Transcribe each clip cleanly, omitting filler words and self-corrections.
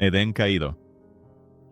Edén caído.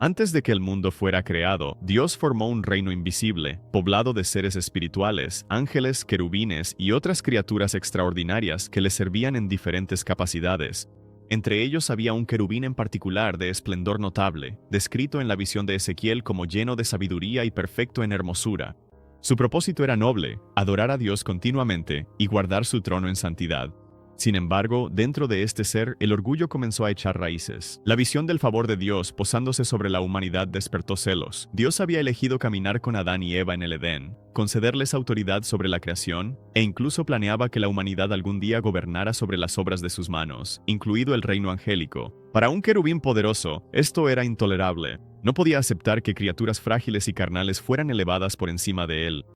Antes de que el mundo fuera creado, Dios formó un reino invisible, poblado de seres espirituales, ángeles, querubines y otras criaturas extraordinarias que le servían en diferentes capacidades. Entre ellos había un querubín en particular de esplendor notable, descrito en la visión de Ezequiel como lleno de sabiduría y perfecto en hermosura. Su propósito era noble, adorar a Dios continuamente y guardar su trono en santidad. Sin embargo, dentro de este ser, el orgullo comenzó a echar raíces. La visión del favor de Dios posándose sobre la humanidad despertó celos. Dios había elegido caminar con Adán y Eva en el Edén, concederles autoridad sobre la creación, e incluso planeaba que la humanidad algún día gobernara sobre las obras de sus manos, incluido el reino angélico. Para un querubín poderoso, esto era intolerable. No podía aceptar que criaturas frágiles y carnales fueran elevadas por encima de él.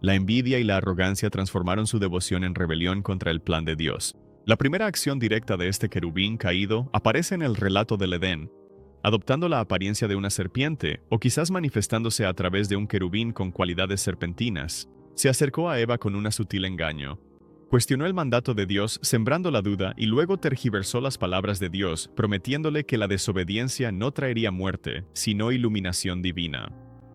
La envidia y la arrogancia transformaron su devoción en rebelión contra el plan de Dios. La primera acción directa de este querubín caído aparece en el relato del Edén, adoptando la apariencia de una serpiente, o quizás manifestándose a través de un querubín con cualidades serpentinas. Se acercó a Eva con un sutil engaño. Cuestionó el mandato de Dios, sembrando la duda, y luego tergiversó las palabras de Dios, prometiéndole que la desobediencia no traería muerte, sino iluminación divina.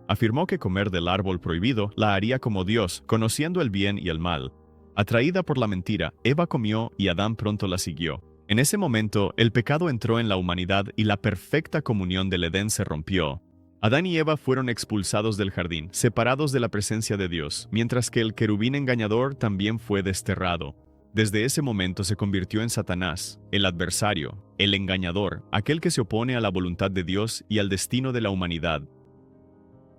Afirmó que comer del árbol prohibido la haría como Dios, conociendo el bien y el mal. Atraída por la mentira, Eva comió y Adán pronto la siguió. En ese momento, el pecado entró en la humanidad y la perfecta comunión del Edén se rompió. Adán y Eva fueron expulsados del jardín, separados de la presencia de Dios, mientras que el querubín engañador también fue desterrado. Desde ese momento se convirtió en Satanás, el adversario, el engañador, aquel que se opone a la voluntad de Dios y al destino de la humanidad.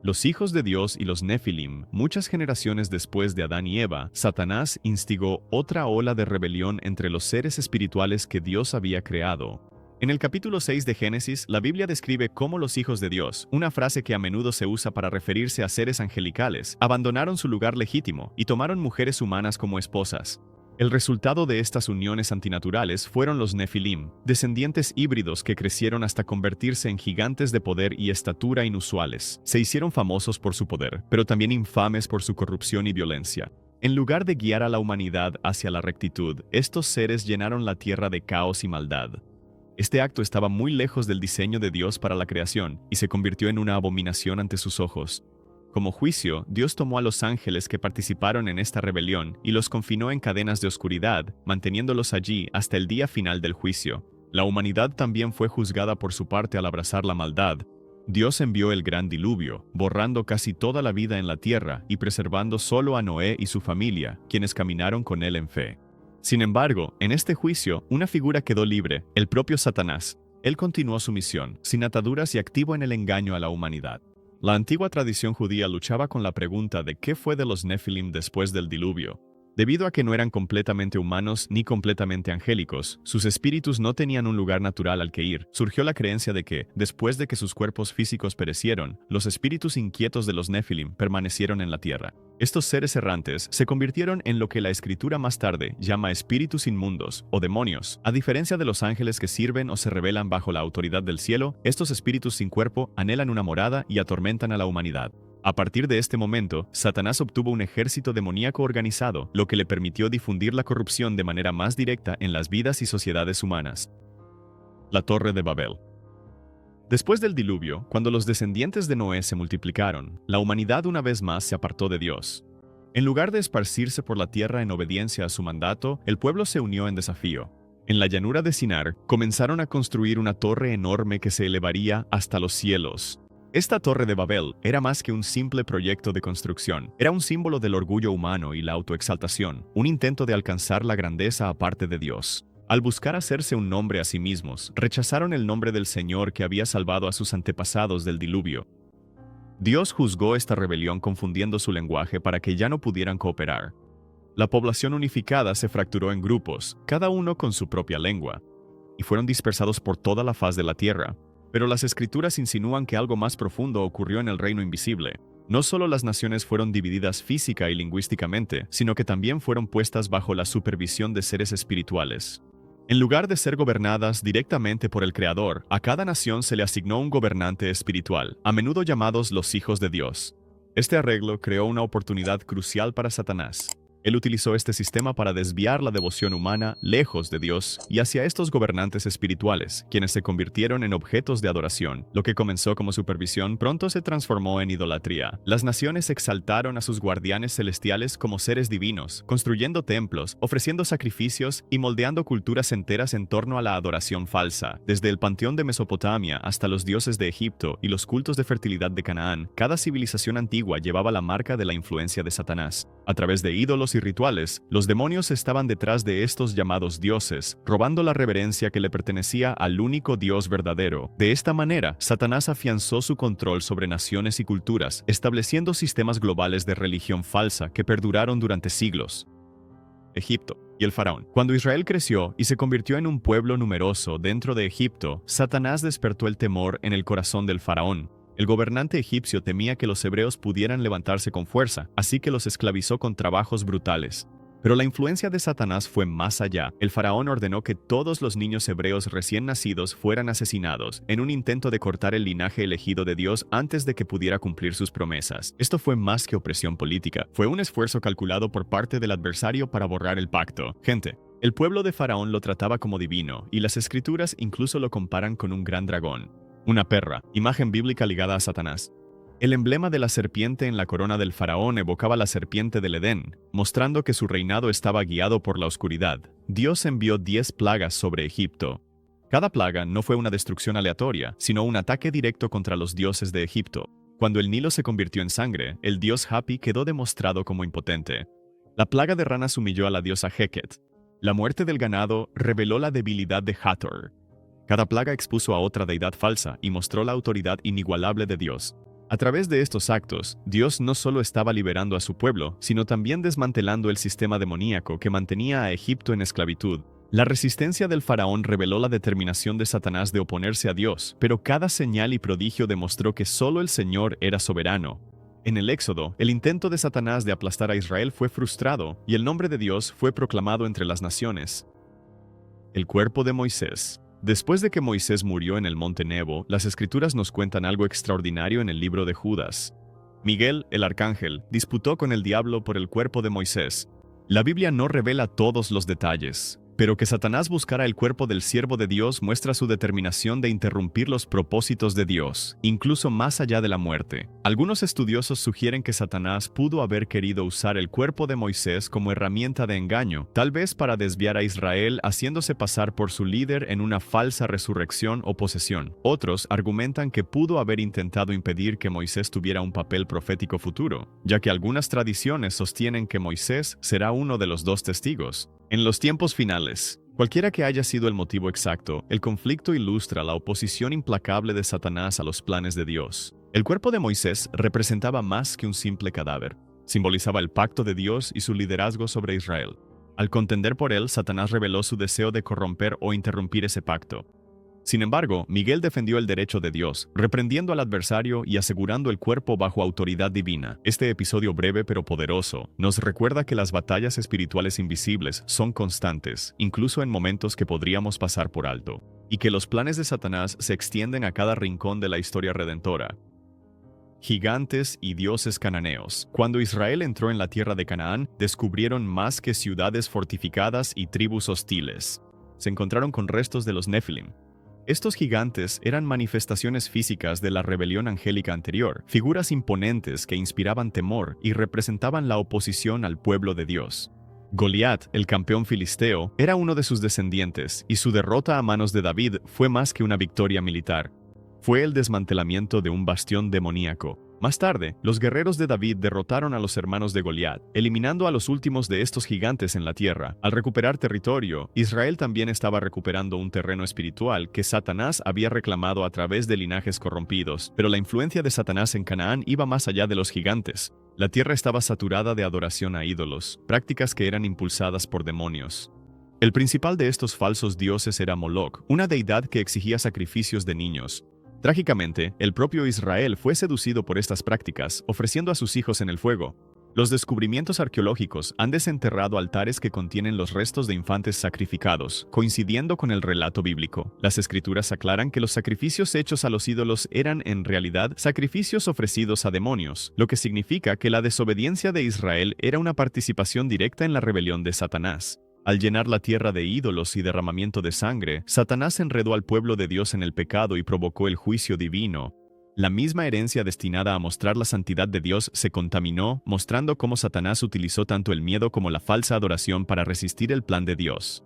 Los hijos de Dios y los Nefilim, muchas generaciones después de Adán y Eva, Satanás instigó otra ola de rebelión entre los seres espirituales que Dios había creado. En el capítulo 6 de Génesis, la Biblia describe cómo los hijos de Dios, una frase que a menudo se usa para referirse a seres angelicales, abandonaron su lugar legítimo y tomaron mujeres humanas como esposas. El resultado de estas uniones antinaturales fueron los Nefilim, descendientes híbridos que crecieron hasta convertirse en gigantes de poder y estatura inusuales. Se hicieron famosos por su poder, pero también infames por su corrupción y violencia. En lugar de guiar a la humanidad hacia la rectitud, estos seres llenaron la tierra de caos y maldad. Este acto estaba muy lejos del diseño de Dios para la creación y se convirtió en una abominación ante sus ojos. Como juicio, Dios tomó a los ángeles que participaron en esta rebelión y los confinó en cadenas de oscuridad, manteniéndolos allí hasta el día final del juicio. La humanidad también fue juzgada por su parte al abrazar la maldad. Dios envió el gran diluvio, borrando casi toda la vida en la tierra y preservando solo a Noé y su familia, quienes caminaron con él en fe. Sin embargo, en este juicio, una figura quedó libre, el propio Satanás. Él continuó su misión, sin ataduras y activo en el engaño a la humanidad. La antigua tradición judía luchaba con la pregunta de qué fue de los Nefilim después del diluvio. Debido a que no eran completamente humanos ni completamente angélicos, sus espíritus no tenían un lugar natural al que ir. Surgió la creencia de que, después de que sus cuerpos físicos perecieron, los espíritus inquietos de los Nefilim permanecieron en la tierra. Estos seres errantes se convirtieron en lo que la escritura más tarde llama espíritus inmundos o demonios. A diferencia de los ángeles que sirven o se rebelan bajo la autoridad del cielo, estos espíritus sin cuerpo anhelan una morada y atormentan a la humanidad. A partir de este momento, Satanás obtuvo un ejército demoníaco organizado, lo que le permitió difundir la corrupción de manera más directa en las vidas y sociedades humanas. La Torre de Babel. Después del diluvio, cuando los descendientes de Noé se multiplicaron, la humanidad una vez más se apartó de Dios. En lugar de esparcirse por la tierra en obediencia a su mandato, el pueblo se unió en desafío. En la llanura de Sinar, comenzaron a construir una torre enorme que se elevaría hasta los cielos. Esta Torre de Babel era más que un simple proyecto de construcción. Era un símbolo del orgullo humano y la autoexaltación, un intento de alcanzar la grandeza aparte de Dios. Al buscar hacerse un nombre a sí mismos, rechazaron el nombre del Señor que había salvado a sus antepasados del diluvio. Dios juzgó esta rebelión confundiendo su lenguaje para que ya no pudieran cooperar. La población unificada se fracturó en grupos, cada uno con su propia lengua, y fueron dispersados por toda la faz de la tierra. Pero las escrituras insinúan que algo más profundo ocurrió en el reino invisible. No solo las naciones fueron divididas física y lingüísticamente, sino que también fueron puestas bajo la supervisión de seres espirituales. En lugar de ser gobernadas directamente por el Creador, a cada nación se le asignó un gobernante espiritual, a menudo llamados los hijos de Dios. Este arreglo creó una oportunidad crucial para Satanás. Él utilizó este sistema para desviar la devoción humana lejos de Dios y hacia estos gobernantes espirituales, quienes se convirtieron en objetos de adoración. Lo que comenzó como supervisión pronto se transformó en idolatría. Las naciones exaltaron a sus guardianes celestiales como seres divinos, construyendo templos, ofreciendo sacrificios y moldeando culturas enteras en torno a la adoración falsa. Desde el panteón de Mesopotamia hasta los dioses de Egipto y los cultos de fertilidad de Canaán, cada civilización antigua llevaba la marca de la influencia de Satanás. A través de ídolos y rituales, los demonios estaban detrás de estos llamados dioses, robando la reverencia que le pertenecía al único Dios verdadero. De esta manera, Satanás afianzó su control sobre naciones y culturas, estableciendo sistemas globales de religión falsa que perduraron durante siglos. Egipto y el faraón. Cuando Israel creció y se convirtió en un pueblo numeroso dentro de Egipto, Satanás despertó el temor en el corazón del faraón. El gobernante egipcio temía que los hebreos pudieran levantarse con fuerza, así que los esclavizó con trabajos brutales. Pero la influencia de Satanás fue más allá. El faraón ordenó que todos los niños hebreos recién nacidos fueran asesinados, en un intento de cortar el linaje elegido de Dios antes de que pudiera cumplir sus promesas. Esto fue más que opresión política, fue un esfuerzo calculado por parte del adversario para borrar el pacto. Gente, el pueblo de Faraón lo trataba como divino, y las escrituras incluso lo comparan con un gran dragón. Una perra, imagen bíblica ligada a Satanás. El emblema de la serpiente en la corona del faraón evocaba la serpiente del Edén, mostrando que su reinado estaba guiado por la oscuridad. Dios envió 10 plagas sobre Egipto. Cada plaga no fue una destrucción aleatoria, sino un ataque directo contra los dioses de Egipto. Cuando el Nilo se convirtió en sangre, el dios Hapi quedó demostrado como impotente. La plaga de ranas humilló a la diosa Heket. La muerte del ganado reveló la debilidad de Hathor. Cada plaga expuso a otra deidad falsa y mostró la autoridad inigualable de Dios. A través de estos actos, Dios no solo estaba liberando a su pueblo, sino también desmantelando el sistema demoníaco que mantenía a Egipto en esclavitud. La resistencia del faraón reveló la determinación de Satanás de oponerse a Dios, pero cada señal y prodigio demostró que solo el Señor era soberano. En el Éxodo, el intento de Satanás de aplastar a Israel fue frustrado, y el nombre de Dios fue proclamado entre las naciones. El cuerpo de Moisés. Después de que Moisés murió en el monte Nebo, las escrituras nos cuentan algo extraordinario en el libro de Judas. Miguel, el arcángel, disputó con el diablo por el cuerpo de Moisés. La Biblia no revela todos los detalles, pero que Satanás buscara el cuerpo del siervo de Dios muestra su determinación de interrumpir los propósitos de Dios, incluso más allá de la muerte. Algunos estudiosos sugieren que Satanás pudo haber querido usar el cuerpo de Moisés como herramienta de engaño, tal vez para desviar a Israel haciéndose pasar por su líder en una falsa resurrección o posesión. Otros argumentan que pudo haber intentado impedir que Moisés tuviera un papel profético futuro, ya que algunas tradiciones sostienen que Moisés será uno de los 2 testigos. En los tiempos finales, cualquiera que haya sido el motivo exacto, el conflicto ilustra la oposición implacable de Satanás a los planes de Dios. El cuerpo de Moisés representaba más que un simple cadáver. Simbolizaba el pacto de Dios y su liderazgo sobre Israel. Al contender por él, Satanás reveló su deseo de corromper o interrumpir ese pacto. Sin embargo, Miguel defendió el derecho de Dios, reprendiendo al adversario y asegurando el cuerpo bajo autoridad divina. Este episodio breve pero poderoso nos recuerda que las batallas espirituales invisibles son constantes, incluso en momentos que podríamos pasar por alto, y que los planes de Satanás se extienden a cada rincón de la historia redentora. Gigantes y dioses cananeos. Cuando Israel entró en la tierra de Canaán, descubrieron más que ciudades fortificadas y tribus hostiles. Se encontraron con restos de los Nefilim. Estos gigantes eran manifestaciones físicas de la rebelión angélica anterior, figuras imponentes que inspiraban temor y representaban la oposición al pueblo de Dios. Goliat, el campeón filisteo, era uno de sus descendientes, y su derrota a manos de David fue más que una victoria militar. Fue el desmantelamiento de un bastión demoníaco. Más tarde, los guerreros de David derrotaron a los hermanos de Goliat, eliminando a los últimos de estos gigantes en la tierra. Al recuperar territorio, Israel también estaba recuperando un terreno espiritual que Satanás había reclamado a través de linajes corrompidos, pero la influencia de Satanás en Canaán iba más allá de los gigantes. La tierra estaba saturada de adoración a ídolos, prácticas que eran impulsadas por demonios. El principal de estos falsos dioses era Moloch, una deidad que exigía sacrificios de niños. Trágicamente, el propio Israel fue seducido por estas prácticas, ofreciendo a sus hijos en el fuego. Los descubrimientos arqueológicos han desenterrado altares que contienen los restos de infantes sacrificados, coincidiendo con el relato bíblico. Las escrituras aclaran que los sacrificios hechos a los ídolos eran en realidad sacrificios ofrecidos a demonios, lo que significa que la desobediencia de Israel era una participación directa en la rebelión de Satanás. Al llenar la tierra de ídolos y derramamiento de sangre, Satanás enredó al pueblo de Dios en el pecado y provocó el juicio divino. La misma herencia destinada a mostrar la santidad de Dios se contaminó, mostrando cómo Satanás utilizó tanto el miedo como la falsa adoración para resistir el plan de Dios.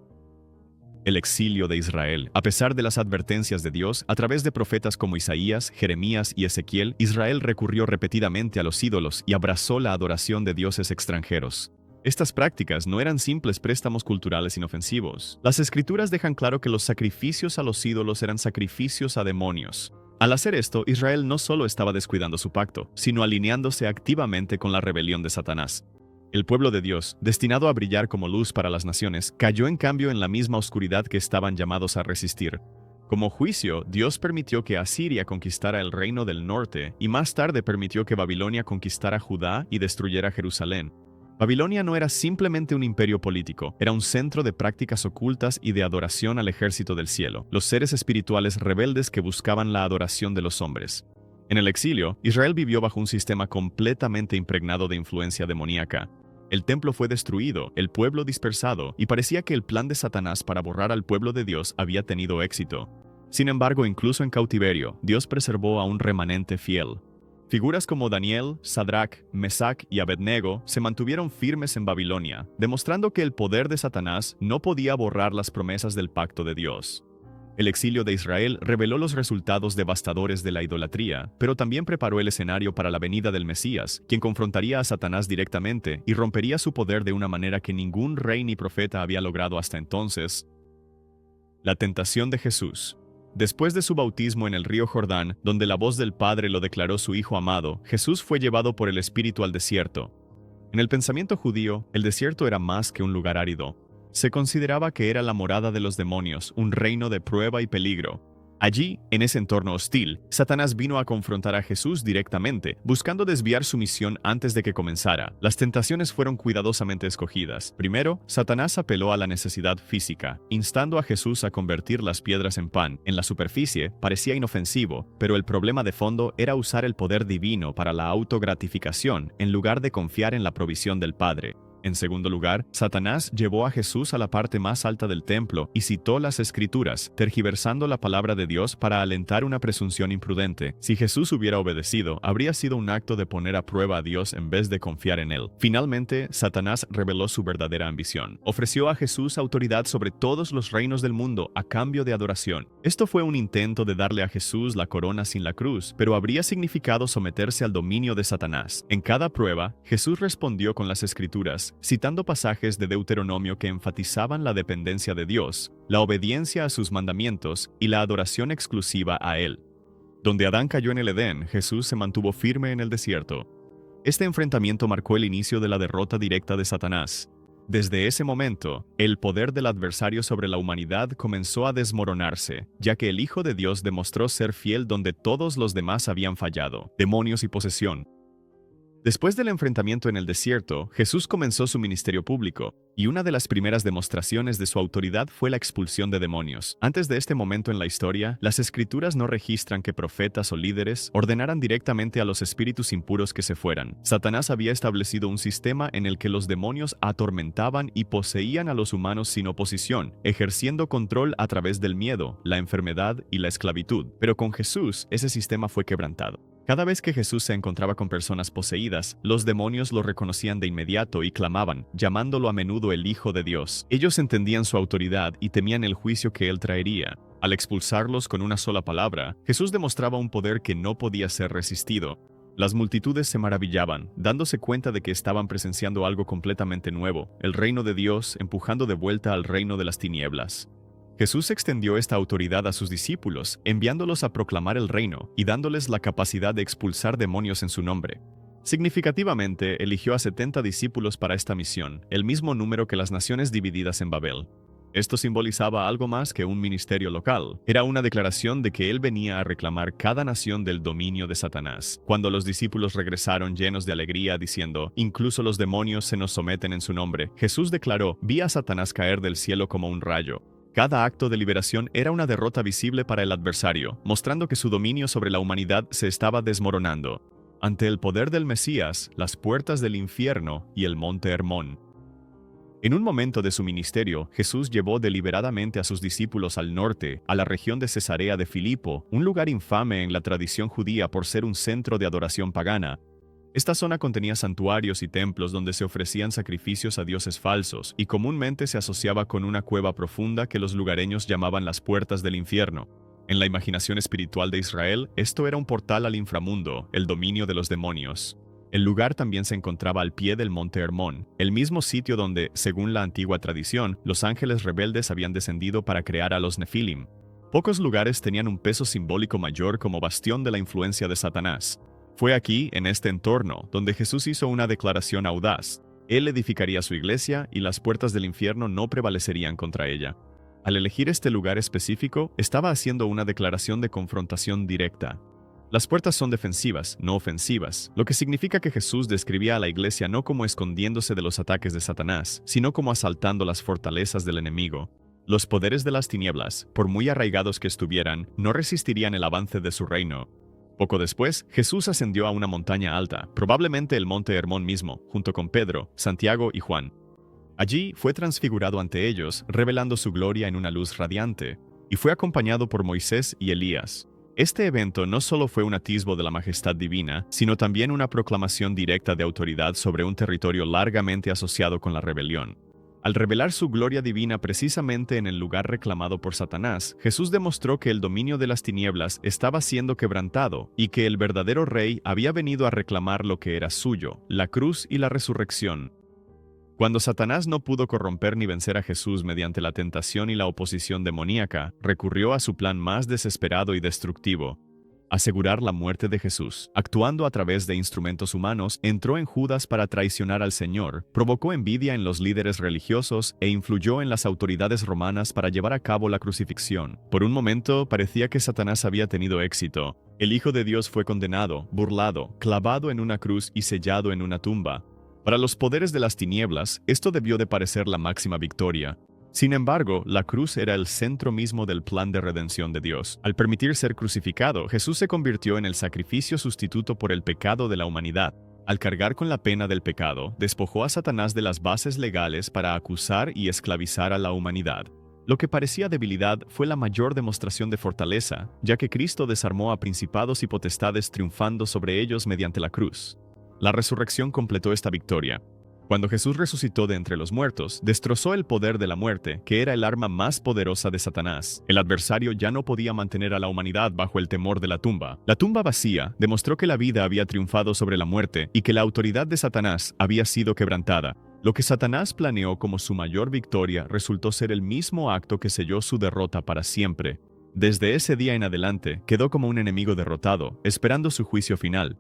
El exilio de Israel. A pesar de las advertencias de Dios, a través de profetas como Isaías, Jeremías y Ezequiel, Israel recurrió repetidamente a los ídolos y abrazó la adoración de dioses extranjeros. Estas prácticas no eran simples préstamos culturales inofensivos. Las escrituras dejan claro que los sacrificios a los ídolos eran sacrificios a demonios. Al hacer esto, Israel no solo estaba descuidando su pacto, sino alineándose activamente con la rebelión de Satanás. El pueblo de Dios, destinado a brillar como luz para las naciones, cayó en cambio en la misma oscuridad que estaban llamados a resistir. Como juicio, Dios permitió que Asiria conquistara el reino del norte y más tarde permitió que Babilonia conquistara Judá y destruyera Jerusalén. Babilonia no era simplemente un imperio político, era un centro de prácticas ocultas y de adoración al ejército del cielo, los seres espirituales rebeldes que buscaban la adoración de los hombres. En el exilio, Israel vivió bajo un sistema completamente impregnado de influencia demoníaca. El templo fue destruido, el pueblo dispersado, y parecía que el plan de Satanás para borrar al pueblo de Dios había tenido éxito. Sin embargo, incluso en cautiverio, Dios preservó a un remanente fiel. Figuras como Daniel, Sadrach, Mesach y Abednego se mantuvieron firmes en Babilonia, demostrando que el poder de Satanás no podía borrar las promesas del pacto de Dios. El exilio de Israel reveló los resultados devastadores de la idolatría, pero también preparó el escenario para la venida del Mesías, quien confrontaría a Satanás directamente y rompería su poder de una manera que ningún rey ni profeta había logrado hasta entonces. La tentación de Jesús. Después de su bautismo en el río Jordán, donde la voz del Padre lo declaró su Hijo amado, Jesús fue llevado por el Espíritu al desierto. En el pensamiento judío, el desierto era más que un lugar árido. Se consideraba que era la morada de los demonios, un reino de prueba y peligro. Allí, en ese entorno hostil, Satanás vino a confrontar a Jesús directamente, buscando desviar su misión antes de que comenzara. Las tentaciones fueron cuidadosamente escogidas. Primero, Satanás apeló a la necesidad física, instando a Jesús a convertir las piedras en pan. En la superficie, parecía inofensivo, pero el problema de fondo era usar el poder divino para la autogratificación, en lugar de confiar en la provisión del Padre. En segundo lugar, Satanás llevó a Jesús a la parte más alta del templo y citó las Escrituras, tergiversando la palabra de Dios para alentar una presunción imprudente. Si Jesús hubiera obedecido, habría sido un acto de poner a prueba a Dios en vez de confiar en Él. Finalmente, Satanás reveló su verdadera ambición. Ofreció a Jesús autoridad sobre todos los reinos del mundo a cambio de adoración. Esto fue un intento de darle a Jesús la corona sin la cruz, pero habría significado someterse al dominio de Satanás. En cada prueba, Jesús respondió con las Escrituras, citando pasajes de Deuteronomio que enfatizaban la dependencia de Dios, la obediencia a sus mandamientos y la adoración exclusiva a Él. Donde Adán cayó en el Edén, Jesús se mantuvo firme en el desierto. Este enfrentamiento marcó el inicio de la derrota directa de Satanás. Desde ese momento, el poder del adversario sobre la humanidad comenzó a desmoronarse, ya que el Hijo de Dios demostró ser fiel donde todos los demás habían fallado, demonios y posesión. Después del enfrentamiento en el desierto, Jesús comenzó su ministerio público, y una de las primeras demostraciones de su autoridad fue la expulsión de demonios. Antes de este momento en la historia, las Escrituras no registran que profetas o líderes ordenaran directamente a los espíritus impuros que se fueran. Satanás había establecido un sistema en el que los demonios atormentaban y poseían a los humanos sin oposición, ejerciendo control a través del miedo, la enfermedad y la esclavitud. Pero con Jesús, ese sistema fue quebrantado. Cada vez que Jesús se encontraba con personas poseídas, los demonios lo reconocían de inmediato y clamaban, llamándolo a menudo el Hijo de Dios. Ellos entendían su autoridad y temían el juicio que él traería. Al expulsarlos con una sola palabra, Jesús demostraba un poder que no podía ser resistido. Las multitudes se maravillaban, dándose cuenta de que estaban presenciando algo completamente nuevo, el reino de Dios empujando de vuelta al reino de las tinieblas. Jesús extendió esta autoridad a sus discípulos, enviándolos a proclamar el reino y dándoles la capacidad de expulsar demonios en su nombre. Significativamente, eligió a 70 discípulos para esta misión, el mismo número que las naciones divididas en Babel. Esto simbolizaba algo más que un ministerio local. Era una declaración de que él venía a reclamar cada nación del dominio de Satanás. Cuando los discípulos regresaron llenos de alegría diciendo, incluso los demonios se nos someten en su nombre, Jesús declaró, vi a Satanás caer del cielo como un rayo. Cada acto de liberación era una derrota visible para el adversario, mostrando que su dominio sobre la humanidad se estaba desmoronando. Ante el poder del Mesías, las puertas del infierno y el monte Hermón. En un momento de su ministerio, Jesús llevó deliberadamente a sus discípulos al norte, a la región de Cesarea de Filipo, un lugar infame en la tradición judía por ser un centro de adoración pagana. Esta zona contenía santuarios y templos donde se ofrecían sacrificios a dioses falsos, y comúnmente se asociaba con una cueva profunda que los lugareños llamaban las puertas del infierno. En la imaginación espiritual de Israel, esto era un portal al inframundo, el dominio de los demonios. El lugar también se encontraba al pie del monte Hermón, el mismo sitio donde, según la antigua tradición, los ángeles rebeldes habían descendido para crear a los Nefilim. Pocos lugares tenían un peso simbólico mayor como bastión de la influencia de Satanás. Fue aquí, en este entorno, donde Jesús hizo una declaración audaz. Él edificaría su iglesia y las puertas del infierno no prevalecerían contra ella. Al elegir este lugar específico, estaba haciendo una declaración de confrontación directa. Las puertas son defensivas, no ofensivas, lo que significa que Jesús describía a la iglesia no como escondiéndose de los ataques de Satanás, sino como asaltando las fortalezas del enemigo. Los poderes de las tinieblas, por muy arraigados que estuvieran, no resistirían el avance de su reino. Poco después, Jesús ascendió a una montaña alta, probablemente el monte Hermón mismo, junto con Pedro, Santiago y Juan. Allí fue transfigurado ante ellos, revelando su gloria en una luz radiante, y fue acompañado por Moisés y Elías. Este evento no solo fue un atisbo de la majestad divina, sino también una proclamación directa de autoridad sobre un territorio largamente asociado con la rebelión. Al revelar su gloria divina precisamente en el lugar reclamado por Satanás, Jesús demostró que el dominio de las tinieblas estaba siendo quebrantado y que el verdadero rey había venido a reclamar lo que era suyo, la cruz y la resurrección. Cuando Satanás no pudo corromper ni vencer a Jesús mediante la tentación y la oposición demoníaca, recurrió a su plan más desesperado y destructivo: asegurar la muerte de Jesús. Actuando a través de instrumentos humanos, entró en Judas para traicionar al Señor, provocó envidia en los líderes religiosos e influyó en las autoridades romanas para llevar a cabo la crucifixión. Por un momento, parecía que Satanás había tenido éxito. El Hijo de Dios fue condenado, burlado, clavado en una cruz y sellado en una tumba. Para los poderes de las tinieblas, esto debió de parecer la máxima victoria. Sin embargo, la cruz era el centro mismo del plan de redención de Dios. Al permitir ser crucificado, Jesús se convirtió en el sacrificio sustituto por el pecado de la humanidad. Al cargar con la pena del pecado, despojó a Satanás de las bases legales para acusar y esclavizar a la humanidad. Lo que parecía debilidad fue la mayor demostración de fortaleza, ya que Cristo desarmó a principados y potestades triunfando sobre ellos mediante la cruz. La resurrección completó esta victoria. Cuando Jesús resucitó de entre los muertos, destrozó el poder de la muerte, que era el arma más poderosa de Satanás. El adversario ya no podía mantener a la humanidad bajo el temor de la tumba. La tumba vacía demostró que la vida había triunfado sobre la muerte y que la autoridad de Satanás había sido quebrantada. Lo que Satanás planeó como su mayor victoria resultó ser el mismo acto que selló su derrota para siempre. Desde ese día en adelante, quedó como un enemigo derrotado, esperando su juicio final.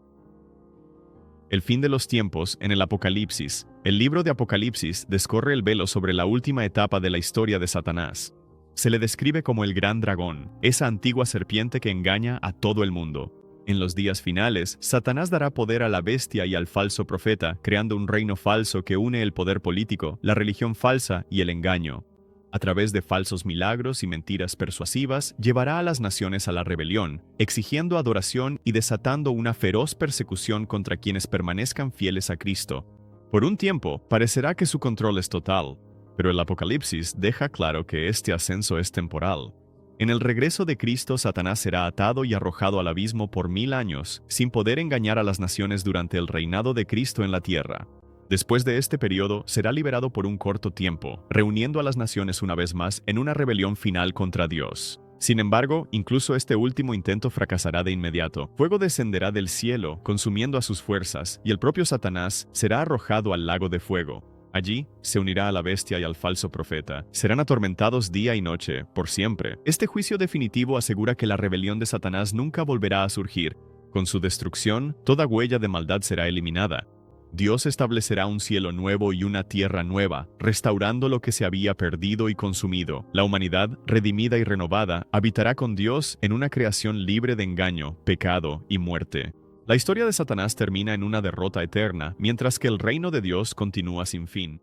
El fin de los tiempos en el Apocalipsis. El libro de Apocalipsis descorre el velo sobre la última etapa de la historia de Satanás. Se le describe como el gran dragón, esa antigua serpiente que engaña a todo el mundo. En los días finales, Satanás dará poder a la bestia y al falso profeta, creando un reino falso que une el poder político, la religión falsa y el engaño. A través de falsos milagros y mentiras persuasivas, llevará a las naciones a la rebelión, exigiendo adoración y desatando una feroz persecución contra quienes permanezcan fieles a Cristo. Por un tiempo, parecerá que su control es total, pero el Apocalipsis deja claro que este ascenso es temporal. En el regreso de Cristo, Satanás será atado y arrojado al abismo por 1000 años, sin poder engañar a las naciones durante el reinado de Cristo en la tierra. Después de este periodo, será liberado por un corto tiempo, reuniendo a las naciones una vez más en una rebelión final contra Dios. Sin embargo, incluso este último intento fracasará de inmediato. Fuego descenderá del cielo, consumiendo a sus fuerzas, y el propio Satanás será arrojado al lago de fuego. Allí, se unirá a la bestia y al falso profeta. Serán atormentados día y noche, por siempre. Este juicio definitivo asegura que la rebelión de Satanás nunca volverá a surgir. Con su destrucción, toda huella de maldad será eliminada. Dios establecerá un cielo nuevo y una tierra nueva, restaurando lo que se había perdido y consumido. La humanidad, redimida y renovada, habitará con Dios en una creación libre de engaño, pecado y muerte. La historia de Satanás termina en una derrota eterna, mientras que el reino de Dios continúa sin fin.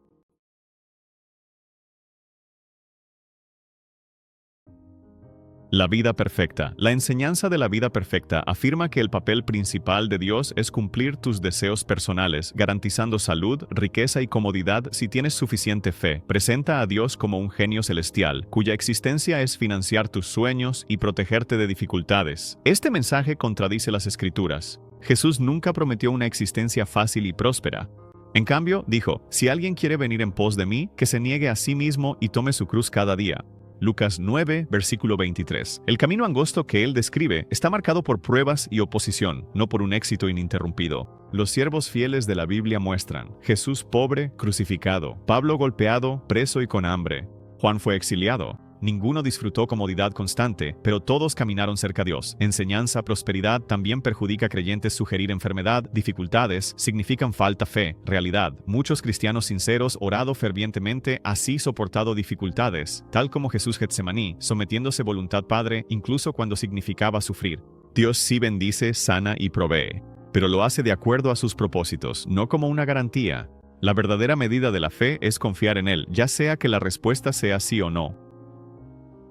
La vida perfecta. La enseñanza de la vida perfecta afirma que el papel principal de Dios es cumplir tus deseos personales, garantizando salud, riqueza y comodidad si tienes suficiente fe. Presenta a Dios como un genio celestial, cuya existencia es financiar tus sueños y protegerte de dificultades. Este mensaje contradice las Escrituras. Jesús nunca prometió una existencia fácil y próspera. En cambio, dijo, si alguien quiere venir en pos de mí, que se niegue a sí mismo y tome su cruz cada día. Lucas 9, versículo 23. El camino angosto que él describe está marcado por pruebas y oposición, no por un éxito ininterrumpido. Los siervos fieles de la Biblia muestran: Jesús pobre, crucificado; Pablo golpeado, preso y con hambre; Juan fue exiliado. Ninguno disfrutó comodidad constante, pero todos caminaron cerca a Dios. Enseñanza, prosperidad también perjudica a creyentes. Sugerir enfermedad, dificultades, significan falta fe. Realidad: muchos cristianos sinceros orado fervientemente, así soportado dificultades, tal como Jesús Getsemaní, sometiéndose voluntad Padre, incluso cuando significaba sufrir. Dios sí bendice, sana y provee, pero lo hace de acuerdo a sus propósitos, no como una garantía. La verdadera medida de la fe es confiar en Él, ya sea que la respuesta sea sí o no.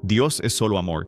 Dios es solo amor.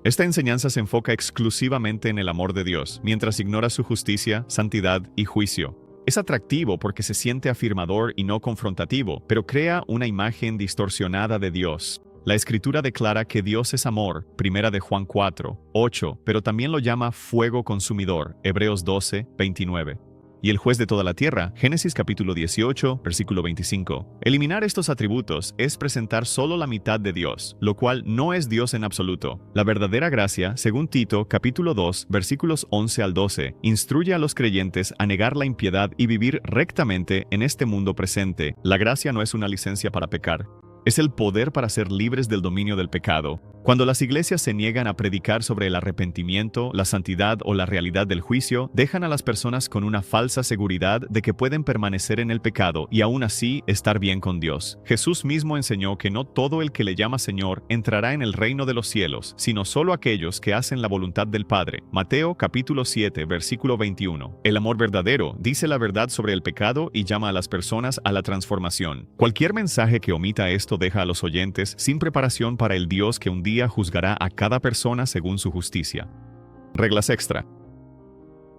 Esta enseñanza se enfoca exclusivamente en el amor de Dios, mientras ignora su justicia, santidad y juicio. Es atractivo porque se siente afirmador y no confrontativo, pero crea una imagen distorsionada de Dios. La Escritura declara que Dios es amor, 1 de Juan 4, 8, pero también lo llama fuego consumidor, Hebreos 12, 29. Y el juez de toda la tierra, Génesis capítulo 18, versículo 25. Eliminar estos atributos es presentar solo la mitad de Dios, lo cual no es Dios en absoluto. La verdadera gracia, según Tito capítulo 2, versículos 11 al 12, instruye a los creyentes a negar la impiedad y vivir rectamente en este mundo presente. La gracia no es una licencia para pecar. Es el poder para ser libres del dominio del pecado. Cuando las iglesias se niegan a predicar sobre el arrepentimiento, la santidad o la realidad del juicio, dejan a las personas con una falsa seguridad de que pueden permanecer en el pecado y aún así estar bien con Dios. Jesús mismo enseñó que no todo el que le llama Señor entrará en el reino de los cielos, sino solo aquellos que hacen la voluntad del Padre. Mateo capítulo 7, versículo 21. El amor verdadero dice la verdad sobre el pecado y llama a las personas a la transformación. Cualquier mensaje que omita esto deja a los oyentes sin preparación para el Dios que un día juzgará a cada persona según su justicia. Reglas extra.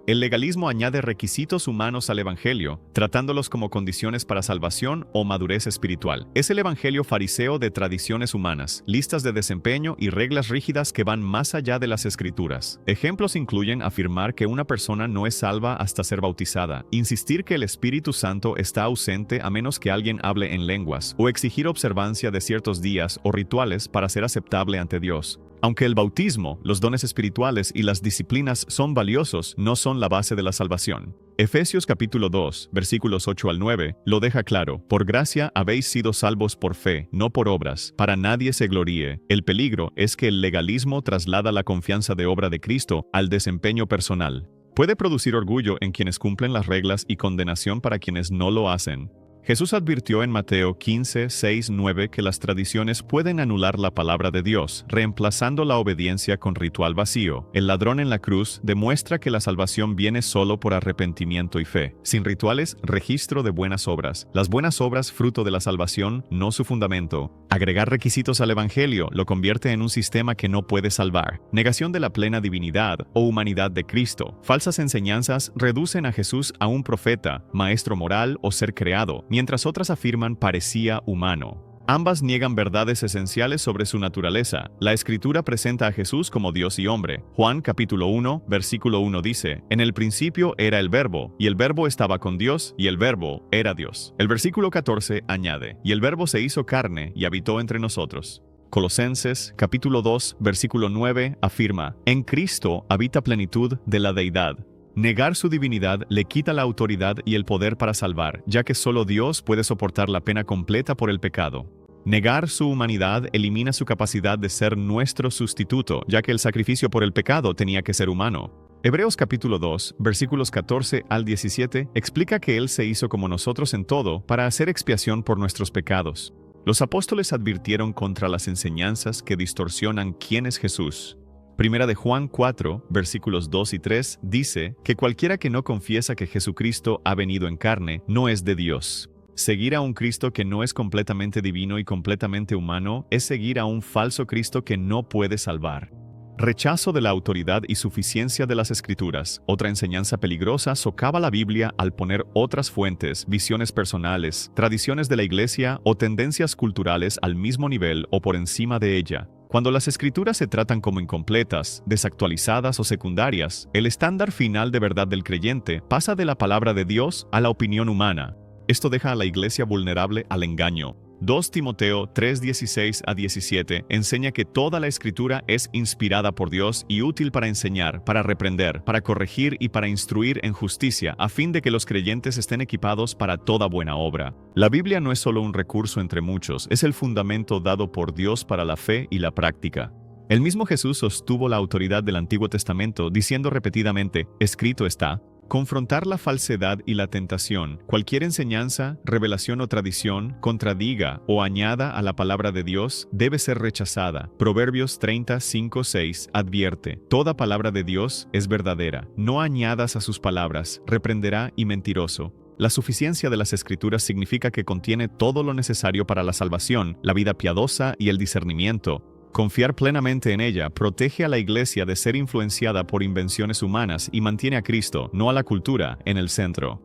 El legalismo añade requisitos humanos al evangelio, tratándolos como condiciones para salvación o madurez espiritual. Es el evangelio fariseo de tradiciones humanas, listas de desempeño y reglas rígidas que van más allá de las escrituras. Ejemplos incluyen afirmar que una persona no es salva hasta ser bautizada, insistir que el Espíritu Santo está ausente a menos que alguien hable en lenguas, o exigir observancia de ciertos días o rituales para ser aceptable ante Dios. Aunque el bautismo, los dones espirituales y las disciplinas son valiosos, no son la base de la salvación. Efesios capítulo 2, versículos 8 al 9, lo deja claro: por gracia habéis sido salvos por fe, no por obras, para nadie se gloríe. El peligro es que el legalismo traslada la confianza de obra de Cristo al desempeño personal. Puede producir orgullo en quienes cumplen las reglas y condenación para quienes no lo hacen. Jesús advirtió en Mateo 15, 6, 9 que las tradiciones pueden anular la palabra de Dios, reemplazando la obediencia con ritual vacío. El ladrón en la cruz demuestra que la salvación viene solo por arrepentimiento y fe. Sin rituales, registro de buenas obras. Las buenas obras, fruto de la salvación, no su fundamento. Agregar requisitos al evangelio lo convierte en un sistema que no puede salvar. Negación de la plena divinidad o humanidad de Cristo. Falsas enseñanzas reducen a Jesús a un profeta, maestro moral o ser creado, mientras otras afirman parecía humano. Ambas niegan verdades esenciales sobre su naturaleza. La Escritura presenta a Jesús como Dios y hombre. Juan capítulo 1, versículo 1 dice: en el principio era el Verbo, y el Verbo estaba con Dios, y el Verbo era Dios. El versículo 14 añade: y el Verbo se hizo carne y habitó entre nosotros. Colosenses capítulo 2, versículo 9 afirma: en Cristo habita plenitud de la deidad. Negar su divinidad le quita la autoridad y el poder para salvar, ya que solo Dios puede soportar la pena completa por el pecado. Negar su humanidad elimina su capacidad de ser nuestro sustituto, ya que el sacrificio por el pecado tenía que ser humano. Hebreos capítulo 2, versículos 14 al 17, explica que Él se hizo como nosotros en todo para hacer expiación por nuestros pecados. Los apóstoles advirtieron contra las enseñanzas que distorsionan quién es Jesús. Primera de Juan 4, versículos 2 y 3, dice que cualquiera que no confiesa que Jesucristo ha venido en carne, no es de Dios. Seguir a un Cristo que no es completamente divino y completamente humano es seguir a un falso Cristo que no puede salvar. Rechazo de la autoridad y suficiencia de las Escrituras. Otra enseñanza peligrosa socava la Biblia al poner otras fuentes, visiones personales, tradiciones de la Iglesia o tendencias culturales al mismo nivel o por encima de ella. Cuando las Escrituras se tratan como incompletas, desactualizadas o secundarias, el estándar final de verdad del creyente pasa de la palabra de Dios a la opinión humana. Esto deja a la Iglesia vulnerable al engaño. 2 Timoteo 3:16 a 17 enseña que toda la Escritura es inspirada por Dios y útil para enseñar, para reprender, para corregir y para instruir en justicia, a fin de que los creyentes estén equipados para toda buena obra. La Biblia no es solo un recurso entre muchos, es el fundamento dado por Dios para la fe y la práctica. El mismo Jesús sostuvo la autoridad del Antiguo Testamento, diciendo repetidamente, escrito está. Confrontar la falsedad y la tentación. Cualquier enseñanza, revelación o tradición contradiga o añada a la palabra de Dios debe ser rechazada. Proverbios 30:5-6 advierte: toda palabra de Dios es verdadera. No añadas a sus palabras, reprenderá y mentiroso. La suficiencia de las Escrituras significa que contiene todo lo necesario para la salvación, la vida piadosa y el discernimiento. Confiar plenamente en ella protege a la Iglesia de ser influenciada por invenciones humanas y mantiene a Cristo, no a la cultura, en el centro.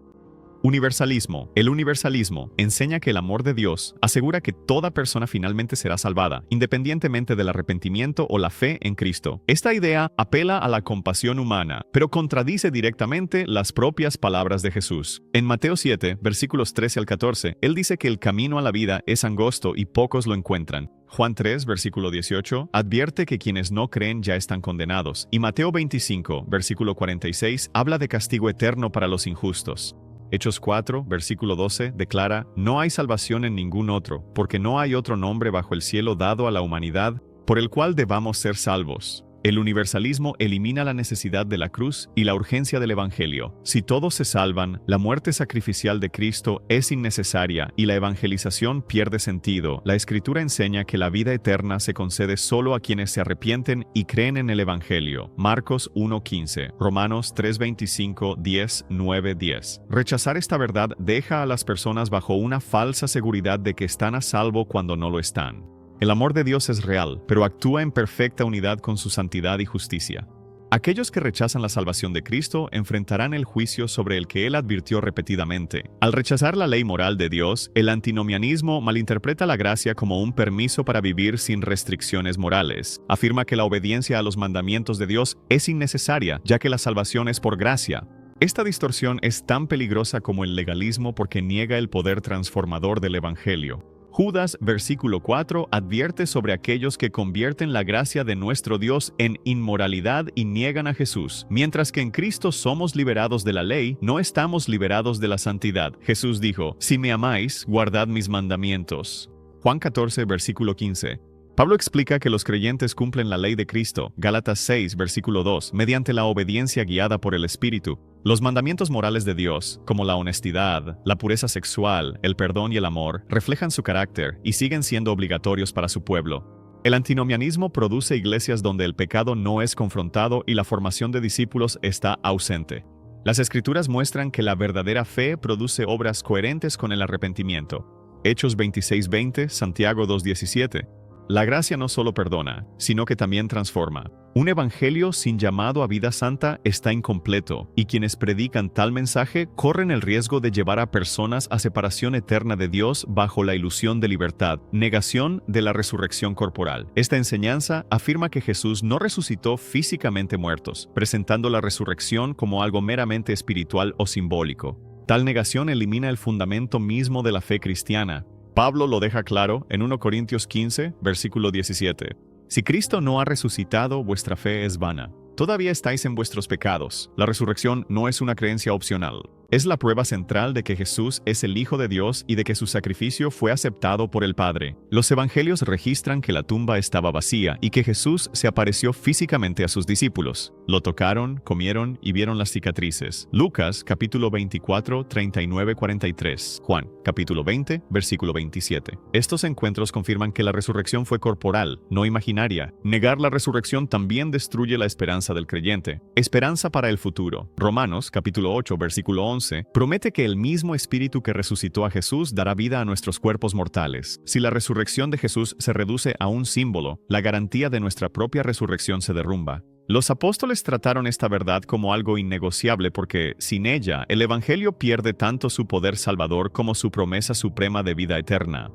Universalismo. El universalismo enseña que el amor de Dios asegura que toda persona finalmente será salvada, independientemente del arrepentimiento o la fe en Cristo. Esta idea apela a la compasión humana, pero contradice directamente las propias palabras de Jesús. En Mateo 7, versículos 13 al 14, Él dice que el camino a la vida es angosto y pocos lo encuentran. Juan 3, versículo 18, advierte que quienes no creen ya están condenados. Y Mateo 25, versículo 46, habla de castigo eterno para los injustos. Hechos 4, versículo 12, declara: no hay salvación en ningún otro, porque no hay otro nombre bajo el cielo dado a la humanidad por el cual debamos ser salvos. El universalismo elimina la necesidad de la cruz y la urgencia del Evangelio. Si todos se salvan, la muerte sacrificial de Cristo es innecesaria y la evangelización pierde sentido. La Escritura enseña que la vida eterna se concede solo a quienes se arrepienten y creen en el Evangelio. Marcos 1:15, Romanos 3:25, 10, 9, 10. Rechazar esta verdad deja a las personas bajo una falsa seguridad de que están a salvo cuando no lo están. El amor de Dios es real, pero actúa en perfecta unidad con su santidad y justicia. Aquellos que rechazan la salvación de Cristo enfrentarán el juicio sobre el que Él advirtió repetidamente. Al rechazar la ley moral de Dios, el antinomianismo malinterpreta la gracia como un permiso para vivir sin restricciones morales. Afirma que la obediencia a los mandamientos de Dios es innecesaria, ya que la salvación es por gracia. Esta distorsión es tan peligrosa como el legalismo porque niega el poder transformador del Evangelio. Judas, versículo 4, advierte sobre aquellos que convierten la gracia de nuestro Dios en inmoralidad y niegan a Jesús. Mientras que en Cristo somos liberados de la ley, no estamos liberados de la santidad. Jesús dijo: si me amáis, guardad mis mandamientos. Juan 14, versículo 15. Pablo explica que los creyentes cumplen la ley de Cristo, Gálatas 6, versículo 2, mediante la obediencia guiada por el Espíritu. Los mandamientos morales de Dios, como la honestidad, la pureza sexual, el perdón y el amor, reflejan su carácter y siguen siendo obligatorios para su pueblo. El antinomianismo produce iglesias donde el pecado no es confrontado y la formación de discípulos está ausente. Las Escrituras muestran que la verdadera fe produce obras coherentes con el arrepentimiento. Hechos 26:20, Santiago 2:17. La gracia no solo perdona, sino que también transforma. Un evangelio sin llamado a vida santa está incompleto, y quienes predican tal mensaje corren el riesgo de llevar a personas a separación eterna de Dios bajo la ilusión de libertad, negación de la resurrección corporal. Esta enseñanza afirma que Jesús no resucitó físicamente muertos, presentando la resurrección como algo meramente espiritual o simbólico. Tal negación elimina el fundamento mismo de la fe cristiana. Pablo lo deja claro en 1 Corintios 15, versículo 17. Si Cristo no ha resucitado, vuestra fe es vana. Todavía estáis en vuestros pecados. La resurrección no es una creencia opcional. Es la prueba central de que Jesús es el Hijo de Dios y de que su sacrificio fue aceptado por el Padre. Los evangelios registran que la tumba estaba vacía y que Jesús se apareció físicamente a sus discípulos. Lo tocaron, comieron y vieron las cicatrices. Lucas, capítulo 24, 39-43. Juan, capítulo 20, versículo 27. Estos encuentros confirman que la resurrección fue corporal, no imaginaria. Negar la resurrección también destruye la esperanza del creyente. Esperanza para el futuro. Romanos, capítulo 8, versículo 11, promete que el mismo Espíritu que resucitó a Jesús dará vida a nuestros cuerpos mortales. Si la resurrección de Jesús se reduce a un símbolo, la garantía de nuestra propia resurrección se derrumba. Los apóstoles trataron esta verdad como algo innegociable porque, sin ella, el Evangelio pierde tanto su poder salvador como su promesa suprema de vida eterna.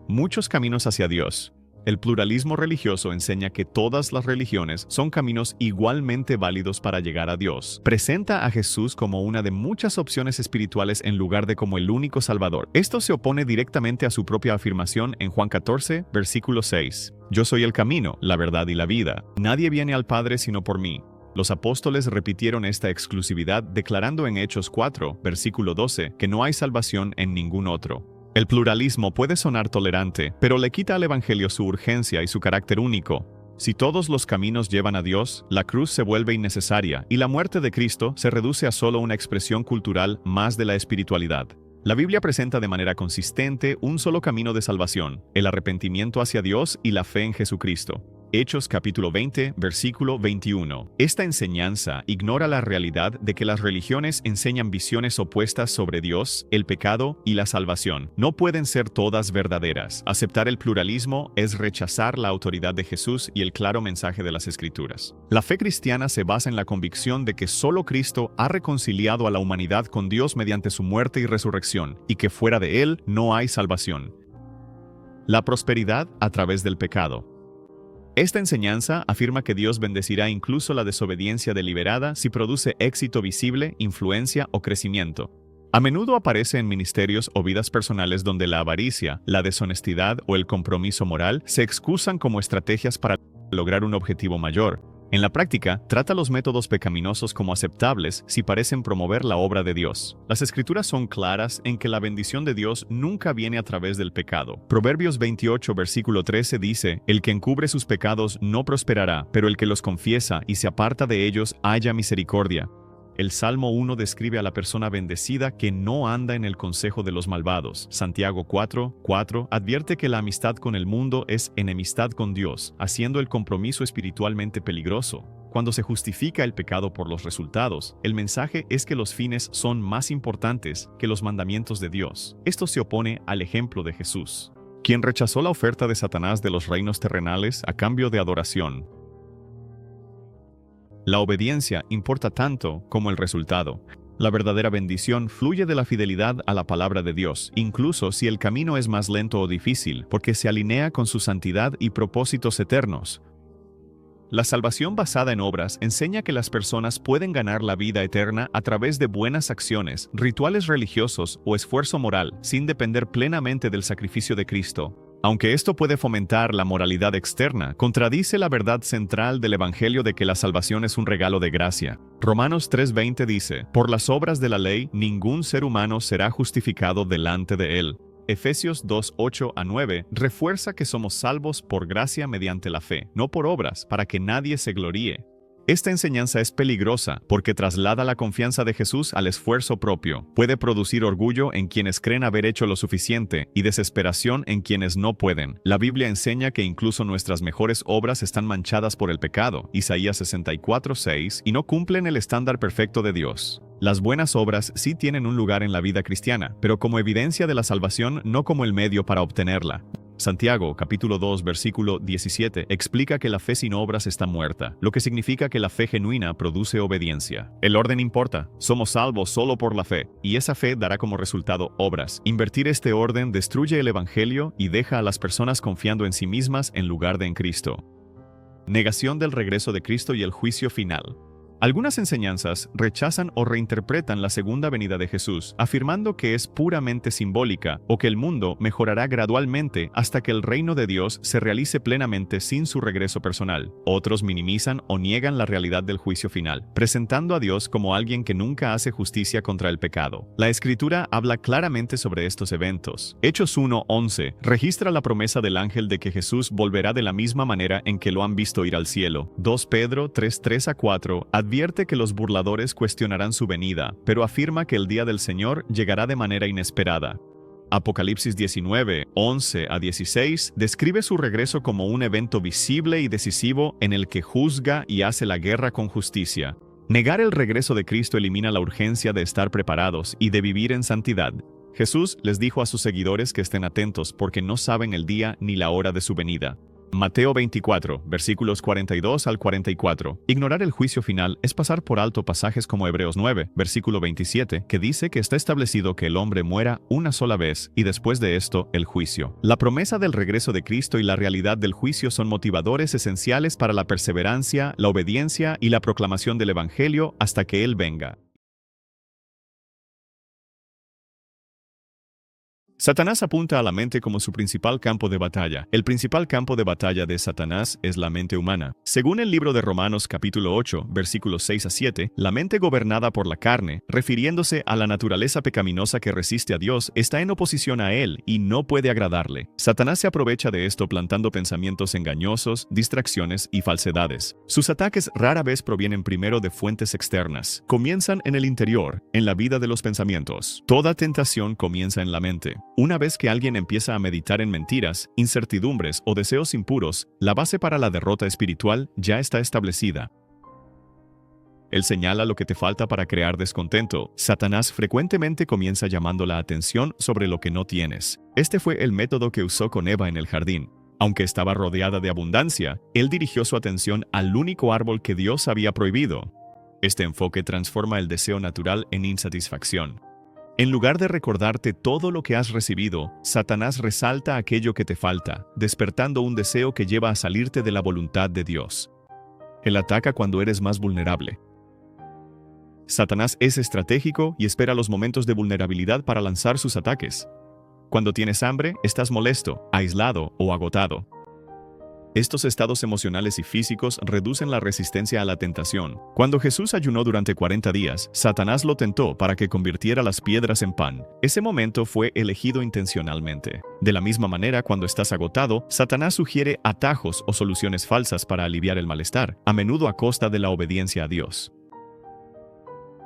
Muchos caminos hacia Dios. El pluralismo religioso enseña que todas las religiones son caminos igualmente válidos para llegar a Dios. Presenta a Jesús como una de muchas opciones espirituales en lugar de como el único Salvador. Esto se opone directamente a su propia afirmación en Juan 14, versículo 6. Yo soy el camino, la verdad y la vida. Nadie viene al Padre sino por mí. Los apóstoles repitieron esta exclusividad declarando en Hechos 4, versículo 12, que no hay salvación en ningún otro. El pluralismo puede sonar tolerante, pero le quita al Evangelio su urgencia y su carácter único. Si todos los caminos llevan a Dios, la cruz se vuelve innecesaria y la muerte de Cristo se reduce a solo una expresión cultural más de la espiritualidad. La Biblia presenta de manera consistente un solo camino de salvación, el arrepentimiento hacia Dios y la fe en Jesucristo. Hechos capítulo 20, versículo 21. Esta enseñanza ignora la realidad de que las religiones enseñan visiones opuestas sobre Dios, el pecado y la salvación. No pueden ser todas verdaderas. Aceptar el pluralismo es rechazar la autoridad de Jesús y el claro mensaje de las Escrituras. La fe cristiana se basa en la convicción de que solo Cristo ha reconciliado a la humanidad con Dios mediante su muerte y resurrección, y que fuera de Él no hay salvación. La prosperidad a través del pecado. Esta enseñanza afirma que Dios bendecirá incluso la desobediencia deliberada si produce éxito visible, influencia o crecimiento. A menudo aparece en ministerios o vidas personales donde la avaricia, la deshonestidad o el compromiso moral se excusan como estrategias para lograr un objetivo mayor. En la práctica, trata los métodos pecaminosos como aceptables si parecen promover la obra de Dios. Las Escrituras son claras en que la bendición de Dios nunca viene a través del pecado. Proverbios 28, versículo 13 dice, «El que encubre sus pecados no prosperará, pero el que los confiesa y se aparta de ellos halla misericordia». El Salmo 1 describe a la persona bendecida que no anda en el consejo de los malvados. Santiago 4:4 advierte que la amistad con el mundo es enemistad con Dios, haciendo el compromiso espiritualmente peligroso. Cuando se justifica el pecado por los resultados, el mensaje es que los fines son más importantes que los mandamientos de Dios. Esto se opone al ejemplo de Jesús, quien rechazó la oferta de Satanás de los reinos terrenales a cambio de adoración. La obediencia importa tanto como el resultado. La verdadera bendición fluye de la fidelidad a la palabra de Dios, incluso si el camino es más lento o difícil, porque se alinea con su santidad y propósitos eternos. La salvación basada en obras enseña que las personas pueden ganar la vida eterna a través de buenas acciones, rituales religiosos o esfuerzo moral, sin depender plenamente del sacrificio de Cristo. Aunque esto puede fomentar la moralidad externa, contradice la verdad central del Evangelio de que la salvación es un regalo de gracia. Romanos 3:20 dice, «Por las obras de la ley, ningún ser humano será justificado delante de él». Efesios 2:8-9 refuerza que somos salvos por gracia mediante la fe, no por obras, para que nadie se gloríe. Esta enseñanza es peligrosa porque traslada la confianza de Jesús al esfuerzo propio. Puede producir orgullo en quienes creen haber hecho lo suficiente y desesperación en quienes no pueden. La Biblia enseña que incluso nuestras mejores obras están manchadas por el pecado, Isaías 64:6, y no cumplen el estándar perfecto de Dios. Las buenas obras sí tienen un lugar en la vida cristiana, pero como evidencia de la salvación, no como el medio para obtenerla. Santiago, capítulo 2, versículo 17, explica que la fe sin obras está muerta, lo que significa que la fe genuina produce obediencia. El orden importa, somos salvos solo por la fe, y esa fe dará como resultado obras. Invertir este orden destruye el Evangelio y deja a las personas confiando en sí mismas en lugar de en Cristo. Negación del regreso de Cristo y el juicio final. Algunas enseñanzas rechazan o reinterpretan la segunda venida de Jesús, afirmando que es puramente simbólica o que el mundo mejorará gradualmente hasta que el reino de Dios se realice plenamente sin su regreso personal. Otros minimizan o niegan la realidad del juicio final, presentando a Dios como alguien que nunca hace justicia contra el pecado. La Escritura habla claramente sobre estos eventos. Hechos 1:11 registra la promesa del ángel de que Jesús volverá de la misma manera en que lo han visto ir al cielo. 2 Pedro 3:3-4 advierte que los burladores cuestionarán su venida, pero afirma que el día del Señor llegará de manera inesperada. Apocalipsis 19:11-16 describe su regreso como un evento visible y decisivo en el que juzga y hace la guerra con justicia. Negar el regreso de Cristo elimina la urgencia de estar preparados y de vivir en santidad. Jesús les dijo a sus seguidores que estén atentos porque no saben el día ni la hora de su venida. Mateo 24, versículos 42-44. Ignorar el juicio final es pasar por alto pasajes como Hebreos 9, versículo 27, que dice que está establecido que el hombre muera una sola vez y después de esto el juicio. La promesa del regreso de Cristo y la realidad del juicio son motivadores esenciales para la perseverancia, la obediencia y la proclamación del Evangelio hasta que Él venga. Satanás apunta a la mente como su principal campo de batalla. El principal campo de batalla de Satanás es la mente humana. Según el libro de Romanos capítulo 8, versículos 6-7, la mente gobernada por la carne, refiriéndose a la naturaleza pecaminosa que resiste a Dios, está en oposición a Él y no puede agradarle. Satanás se aprovecha de esto plantando pensamientos engañosos, distracciones y falsedades. Sus ataques rara vez provienen primero de fuentes externas. Comienzan en el interior, en la vida de los pensamientos. Toda tentación comienza en la mente. Una vez que alguien empieza a meditar en mentiras, incertidumbres o deseos impuros, la base para la derrota espiritual ya está establecida. Él señala lo que te falta para crear descontento. Satanás frecuentemente comienza llamando la atención sobre lo que no tienes. Este fue el método que usó con Eva en el jardín. Aunque estaba rodeada de abundancia, él dirigió su atención al único árbol que Dios había prohibido. Este enfoque transforma el deseo natural en insatisfacción. En lugar de recordarte todo lo que has recibido, Satanás resalta aquello que te falta, despertando un deseo que lleva a salirte de la voluntad de Dios. Él ataca cuando eres más vulnerable. Satanás es estratégico y espera los momentos de vulnerabilidad para lanzar sus ataques. Cuando tienes hambre, estás molesto, aislado o agotado. Estos estados emocionales y físicos reducen la resistencia a la tentación. Cuando Jesús ayunó durante 40 días, Satanás lo tentó para que convirtiera las piedras en pan. Ese momento fue elegido intencionalmente. De la misma manera, cuando estás agotado, Satanás sugiere atajos o soluciones falsas para aliviar el malestar, a menudo a costa de la obediencia a Dios.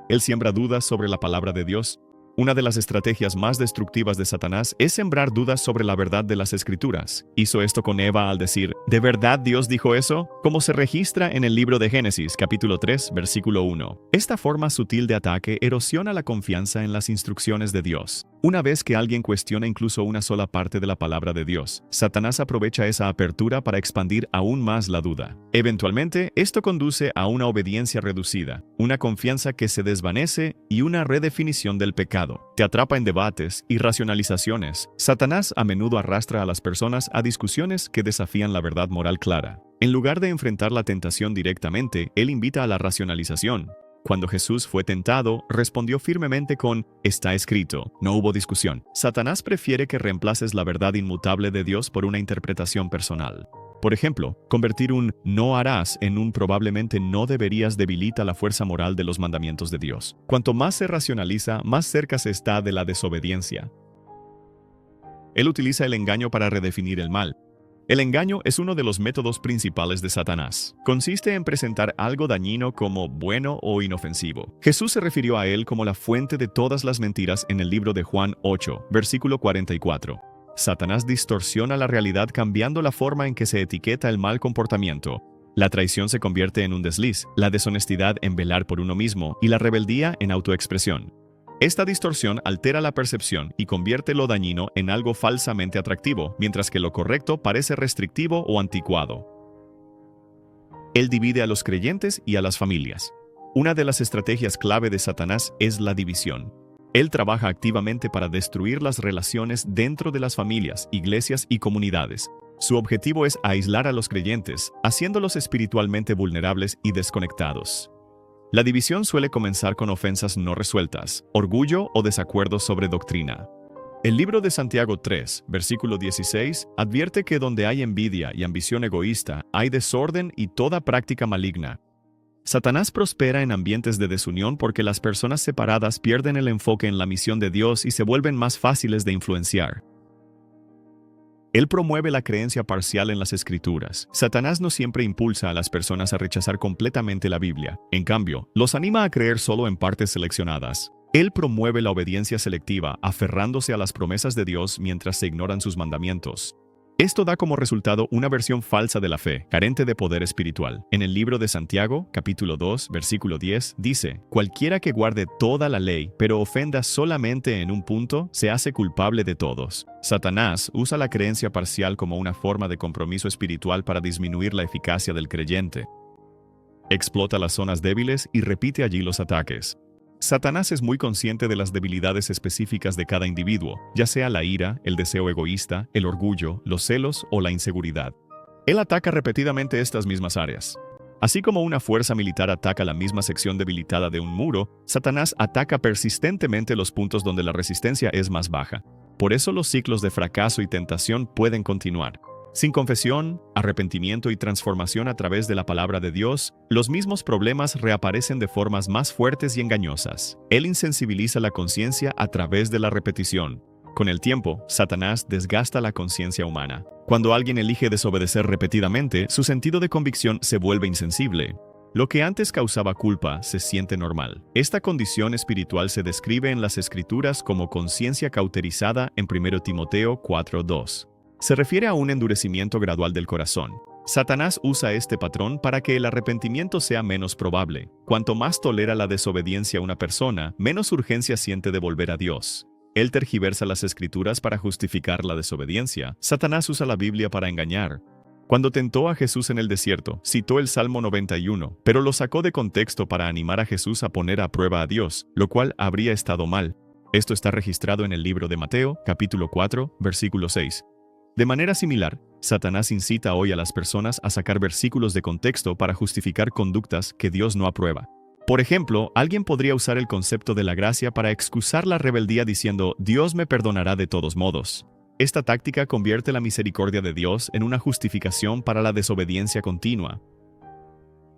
Él siembra dudas sobre la palabra de Dios. Una de las estrategias más destructivas de Satanás es sembrar dudas sobre la verdad de las Escrituras. Hizo esto con Eva al decir, ¿de verdad Dios dijo eso? Como se registra en el libro de Génesis, capítulo 3, versículo 1. Esta forma sutil de ataque erosiona la confianza en las instrucciones de Dios. Una vez que alguien cuestiona incluso una sola parte de la palabra de Dios, Satanás aprovecha esa apertura para expandir aún más la duda. Eventualmente, esto conduce a una obediencia reducida, una confianza que se desvanece y una redefinición del pecado. Te atrapa en debates y racionalizaciones. Satanás a menudo arrastra a las personas a discusiones que desafían la verdad moral clara. En lugar de enfrentar la tentación directamente, él invita a la racionalización. Cuando Jesús fue tentado, respondió firmemente con, está escrito. No hubo discusión. Satanás prefiere que reemplaces la verdad inmutable de Dios por una interpretación personal. Por ejemplo, convertir un no harás en un probablemente no deberías debilita la fuerza moral de los mandamientos de Dios. Cuanto más se racionaliza, más cerca se está de la desobediencia. Él utiliza el engaño para redefinir el mal. El engaño es uno de los métodos principales de Satanás. Consiste en presentar algo dañino como bueno o inofensivo. Jesús se refirió a él como la fuente de todas las mentiras en el libro de Juan 8, versículo 44. Satanás distorsiona la realidad cambiando la forma en que se etiqueta el mal comportamiento. La traición se convierte en un desliz, la deshonestidad en velar por uno mismo y la rebeldía en autoexpresión. Esta distorsión altera la percepción y convierte lo dañino en algo falsamente atractivo, mientras que lo correcto parece restrictivo o anticuado. Él divide a los creyentes y a las familias. Una de las estrategias clave de Satanás es la división. Él trabaja activamente para destruir las relaciones dentro de las familias, iglesias y comunidades. Su objetivo es aislar a los creyentes, haciéndolos espiritualmente vulnerables y desconectados. La división suele comenzar con ofensas no resueltas, orgullo o desacuerdos sobre doctrina. El libro de Santiago 3, versículo 16, advierte que donde hay envidia y ambición egoísta, hay desorden y toda práctica maligna. Satanás prospera en ambientes de desunión porque las personas separadas pierden el enfoque en la misión de Dios y se vuelven más fáciles de influenciar. Él promueve la creencia parcial en las Escrituras. Satanás no siempre impulsa a las personas a rechazar completamente la Biblia. En cambio, los anima a creer solo en partes seleccionadas. Él promueve la obediencia selectiva, aferrándose a las promesas de Dios mientras se ignoran sus mandamientos. Esto da como resultado una versión falsa de la fe, carente de poder espiritual. En el libro de Santiago, capítulo 2, versículo 10, dice: «Cualquiera que guarde toda la ley, pero ofenda solamente en un punto, se hace culpable de todos». Satanás usa la creencia parcial como una forma de compromiso espiritual para disminuir la eficacia del creyente. Explota las zonas débiles y repite allí los ataques. Satanás es muy consciente de las debilidades específicas de cada individuo, ya sea la ira, el deseo egoísta, el orgullo, los celos o la inseguridad. Él ataca repetidamente estas mismas áreas. Así como una fuerza militar ataca la misma sección debilitada de un muro, Satanás ataca persistentemente los puntos donde la resistencia es más baja. Por eso los ciclos de fracaso y tentación pueden continuar. Sin confesión, arrepentimiento y transformación a través de la palabra de Dios, los mismos problemas reaparecen de formas más fuertes y engañosas. Él insensibiliza la conciencia a través de la repetición. Con el tiempo, Satanás desgasta la conciencia humana. Cuando alguien elige desobedecer repetidamente, su sentido de convicción se vuelve insensible. Lo que antes causaba culpa se siente normal. Esta condición espiritual se describe en las Escrituras como conciencia cauterizada en 1 Timoteo 4:2. Se refiere a un endurecimiento gradual del corazón. Satanás usa este patrón para que el arrepentimiento sea menos probable. Cuanto más tolera la desobediencia una persona, menos urgencia siente de volver a Dios. Él tergiversa las Escrituras para justificar la desobediencia. Satanás usa la Biblia para engañar. Cuando tentó a Jesús en el desierto, citó el Salmo 91, pero lo sacó de contexto para animar a Jesús a poner a prueba a Dios, lo cual habría estado mal. Esto está registrado en el libro de Mateo, capítulo 4, versículo 6. De manera similar, Satanás incita hoy a las personas a sacar versículos de contexto para justificar conductas que Dios no aprueba. Por ejemplo, alguien podría usar el concepto de la gracia para excusar la rebeldía diciendo: «Dios me perdonará de todos modos». Esta táctica convierte la misericordia de Dios en una justificación para la desobediencia continua.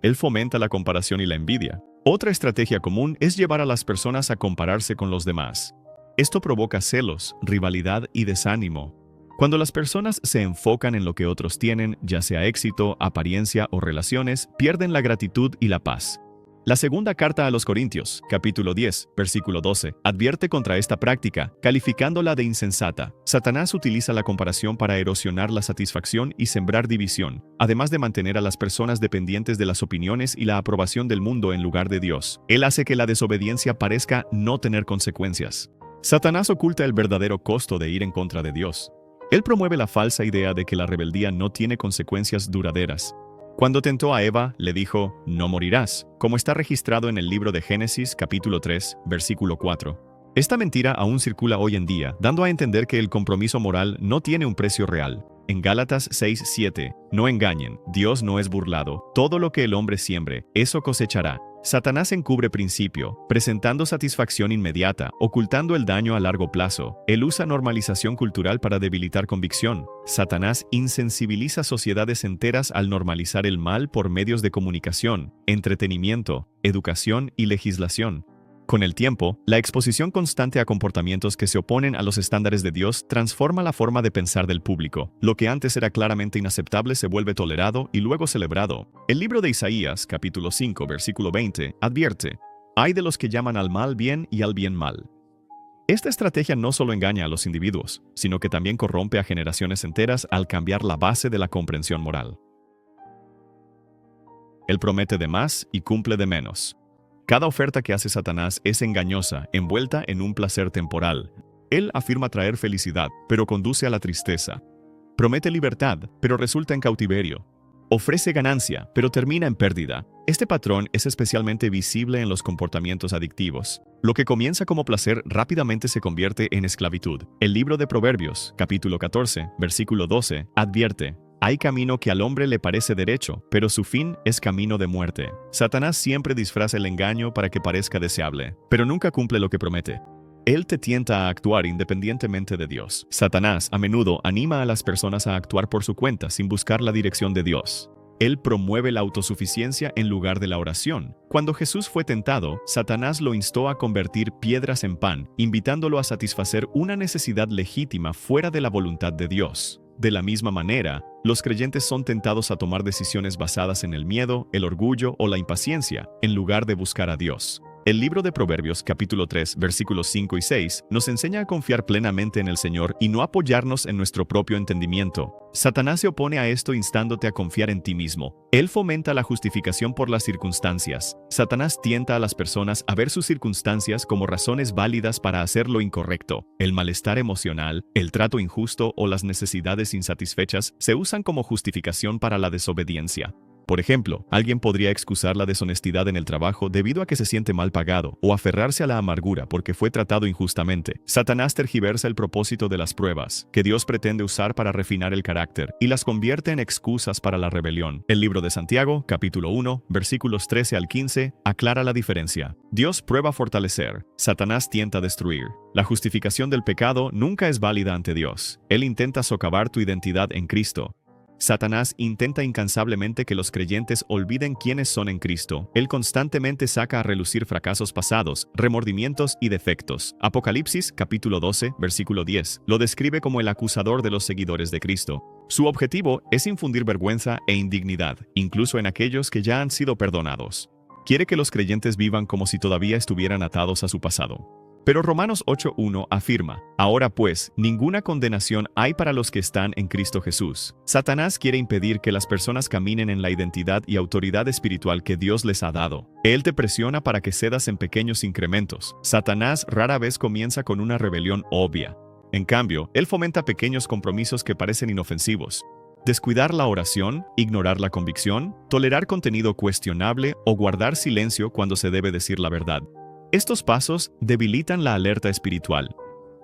Él fomenta la comparación y la envidia. Otra estrategia común es llevar a las personas a compararse con los demás. Esto provoca celos, rivalidad y desánimo. Cuando las personas se enfocan en lo que otros tienen, ya sea éxito, apariencia o relaciones, pierden la gratitud y la paz. La segunda carta a los Corintios, capítulo 10, versículo 12, advierte contra esta práctica, calificándola de insensata. Satanás utiliza la comparación para erosionar la satisfacción y sembrar división, además de mantener a las personas dependientes de las opiniones y la aprobación del mundo en lugar de Dios. Él hace que la desobediencia parezca no tener consecuencias. Satanás oculta el verdadero costo de ir en contra de Dios. Él promueve la falsa idea de que la rebeldía no tiene consecuencias duraderas. Cuando tentó a Eva, le dijo: «No morirás», como está registrado en el libro de Génesis, capítulo 3, versículo 4. Esta mentira aún circula hoy en día, dando a entender que el compromiso moral no tiene un precio real. En Gálatas 6:7, «No engañen, Dios no es burlado, todo lo que el hombre siembre, eso cosechará». Satanás encubre principio, presentando satisfacción inmediata, ocultando el daño a largo plazo. Él usa normalización cultural para debilitar convicción. Satanás insensibiliza sociedades enteras al normalizar el mal por medios de comunicación, entretenimiento, educación y legislación. Con el tiempo, la exposición constante a comportamientos que se oponen a los estándares de Dios transforma la forma de pensar del público. Lo que antes era claramente inaceptable se vuelve tolerado y luego celebrado. El libro de Isaías, capítulo 5, versículo 20, advierte: «Ay de los que llaman al mal bien y al bien mal». Esta estrategia no solo engaña a los individuos, sino que también corrompe a generaciones enteras al cambiar la base de la comprensión moral. Él promete de más y cumple de menos. Cada oferta que hace Satanás es engañosa, envuelta en un placer temporal. Él afirma traer felicidad, pero conduce a la tristeza. Promete libertad, pero resulta en cautiverio. Ofrece ganancia, pero termina en pérdida. Este patrón es especialmente visible en los comportamientos adictivos. Lo que comienza como placer rápidamente se convierte en esclavitud. El libro de Proverbios, capítulo 14, versículo 12, advierte: Hay camino que al hombre le parece derecho, pero su fin es camino de muerte. Satanás siempre disfraza el engaño para que parezca deseable, pero nunca cumple lo que promete. Él te tienta a actuar independientemente de Dios. Satanás a menudo anima a las personas a actuar por su cuenta sin buscar la dirección de Dios. Él promueve la autosuficiencia en lugar de la oración. Cuando Jesús fue tentado, Satanás lo instó a convertir piedras en pan, invitándolo a satisfacer una necesidad legítima fuera de la voluntad de Dios. De la misma manera, los creyentes son tentados a tomar decisiones basadas en el miedo, el orgullo o la impaciencia, en lugar de buscar a Dios. El libro de Proverbios, capítulo 3, versículos 5 y 6, nos enseña a confiar plenamente en el Señor y no apoyarnos en nuestro propio entendimiento. Satanás se opone a esto instándote a confiar en ti mismo. Él fomenta la justificación por las circunstancias. Satanás tienta a las personas a ver sus circunstancias como razones válidas para hacer lo incorrecto. El malestar emocional, el trato injusto o las necesidades insatisfechas se usan como justificación para la desobediencia. Por ejemplo, alguien podría excusar la deshonestidad en el trabajo debido a que se siente mal pagado o aferrarse a la amargura porque fue tratado injustamente. Satanás tergiversa el propósito de las pruebas, que Dios pretende usar para refinar el carácter, y las convierte en excusas para la rebelión. El libro de Santiago, capítulo 1, versículos 13 al 15, aclara la diferencia. Dios prueba fortalecer, Satanás tienta destruir. La justificación del pecado nunca es válida ante Dios. Él intenta socavar tu identidad en Cristo. Satanás intenta incansablemente que los creyentes olviden quiénes son en Cristo. Él constantemente saca a relucir fracasos pasados, remordimientos y defectos. Apocalipsis, capítulo 12, versículo 10, lo describe como el acusador de los seguidores de Cristo. Su objetivo es infundir vergüenza e indignidad, incluso en aquellos que ya han sido perdonados. Quiere que los creyentes vivan como si todavía estuvieran atados a su pasado. Pero Romanos 8:1 afirma, ahora pues, ninguna condenación hay para los que están en Cristo Jesús. Satanás quiere impedir que las personas caminen en la identidad y autoridad espiritual que Dios les ha dado. Él te presiona para que cedas en pequeños incrementos. Satanás rara vez comienza con una rebelión obvia. En cambio, él fomenta pequeños compromisos que parecen inofensivos. Descuidar la oración, ignorar la convicción, tolerar contenido cuestionable o guardar silencio cuando se debe decir la verdad. Estos pasos debilitan la alerta espiritual.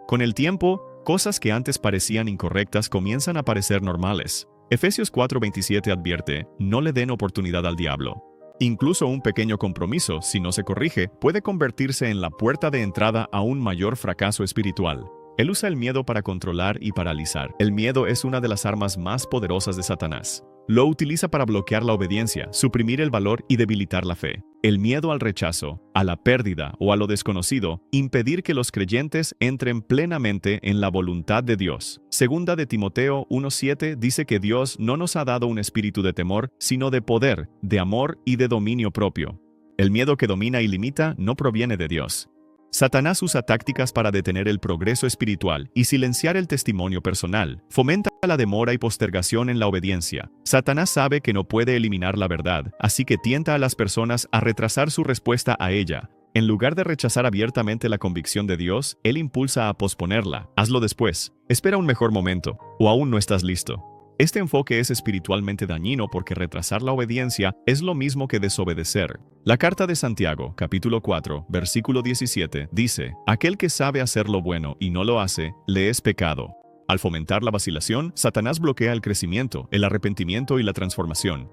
Con el tiempo, cosas que antes parecían incorrectas comienzan a parecer normales. Efesios 4:27 advierte, no le den oportunidad al diablo. Incluso un pequeño compromiso, si no se corrige, puede convertirse en la puerta de entrada a un mayor fracaso espiritual. Él usa el miedo para controlar y paralizar. El miedo es una de las armas más poderosas de Satanás. Lo utiliza para bloquear la obediencia, suprimir el valor y debilitar la fe. El miedo al rechazo, a la pérdida o a lo desconocido, impedir que los creyentes entren plenamente en la voluntad de Dios. Segunda de Timoteo 1:7 dice que Dios no nos ha dado un espíritu de temor, sino de poder, de amor y de dominio propio. El miedo que domina y limita no proviene de Dios. Satanás usa tácticas para detener el progreso espiritual y silenciar el testimonio personal. Fomenta la demora y postergación en la obediencia. Satanás sabe que no puede eliminar la verdad, así que tienta a las personas a retrasar su respuesta a ella. En lugar de rechazar abiertamente la convicción de Dios, él impulsa a posponerla. Hazlo después. Espera un mejor momento. O aún no estás listo. Este enfoque es espiritualmente dañino porque retrasar la obediencia es lo mismo que desobedecer. La carta de Santiago, capítulo 4, versículo 17, dice, aquel que sabe hacer lo bueno y no lo hace, le es pecado. Al fomentar la vacilación, Satanás bloquea el crecimiento, el arrepentimiento y la transformación.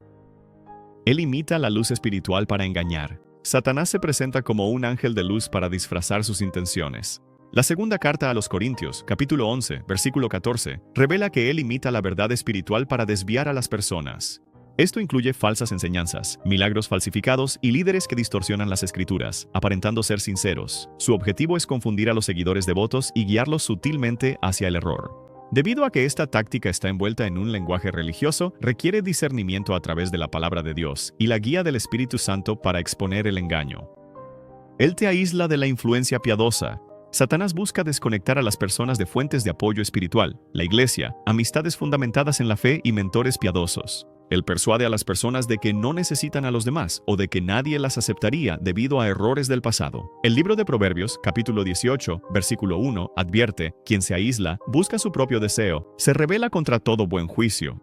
Él imita la luz espiritual para engañar. Satanás se presenta como un ángel de luz para disfrazar sus intenciones. La segunda carta a los Corintios, capítulo 11, versículo 14, revela que él imita la verdad espiritual para desviar a las personas. Esto incluye falsas enseñanzas, milagros falsificados y líderes que distorsionan las escrituras, aparentando ser sinceros. Su objetivo es confundir a los seguidores devotos y guiarlos sutilmente hacia el error. Debido a que esta táctica está envuelta en un lenguaje religioso, requiere discernimiento a través de la palabra de Dios y la guía del Espíritu Santo para exponer el engaño. Él te aísla de la influencia piadosa. Satanás busca desconectar a las personas de fuentes de apoyo espiritual, la iglesia, amistades fundamentadas en la fe y mentores piadosos. Él persuade a las personas de que no necesitan a los demás o de que nadie las aceptaría debido a errores del pasado. El libro de Proverbios, capítulo 18, versículo 1, advierte, quien se aísla, busca su propio deseo, se rebela contra todo buen juicio.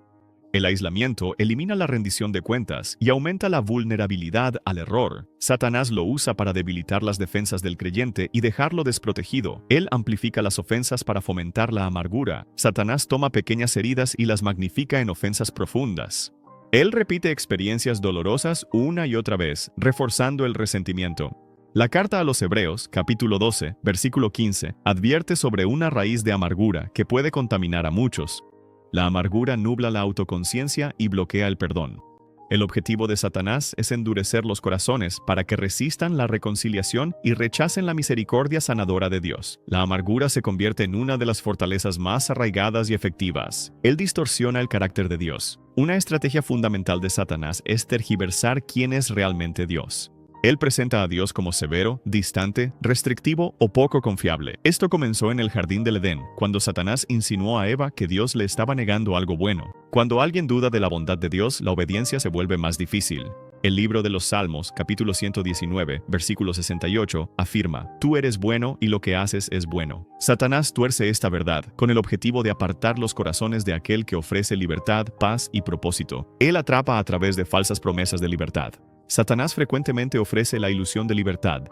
El aislamiento elimina la rendición de cuentas y aumenta la vulnerabilidad al error. Satanás lo usa para debilitar las defensas del creyente y dejarlo desprotegido. Él amplifica las ofensas para fomentar la amargura. Satanás toma pequeñas heridas y las magnifica en ofensas profundas. Él repite experiencias dolorosas una y otra vez, reforzando el resentimiento. La carta a los Hebreos, capítulo 12, versículo 15, advierte sobre una raíz de amargura que puede contaminar a muchos. La amargura nubla la autoconciencia y bloquea el perdón. El objetivo de Satanás es endurecer los corazones para que resistan la reconciliación y rechacen la misericordia sanadora de Dios. La amargura se convierte en una de las fortalezas más arraigadas y efectivas. Él distorsiona el carácter de Dios. Una estrategia fundamental de Satanás es tergiversar quién es realmente Dios. Él presenta a Dios como severo, distante, restrictivo o poco confiable. Esto comenzó en el jardín del Edén, cuando Satanás insinuó a Eva que Dios le estaba negando algo bueno. Cuando alguien duda de la bondad de Dios, la obediencia se vuelve más difícil. El libro de los Salmos, capítulo 119, versículo 68, afirma: «Tú eres bueno y lo que haces es bueno». Satanás tuerce esta verdad con el objetivo de apartar los corazones de aquel que ofrece libertad, paz y propósito. Él atrapa a través de falsas promesas de libertad. Satanás frecuentemente ofrece la ilusión de libertad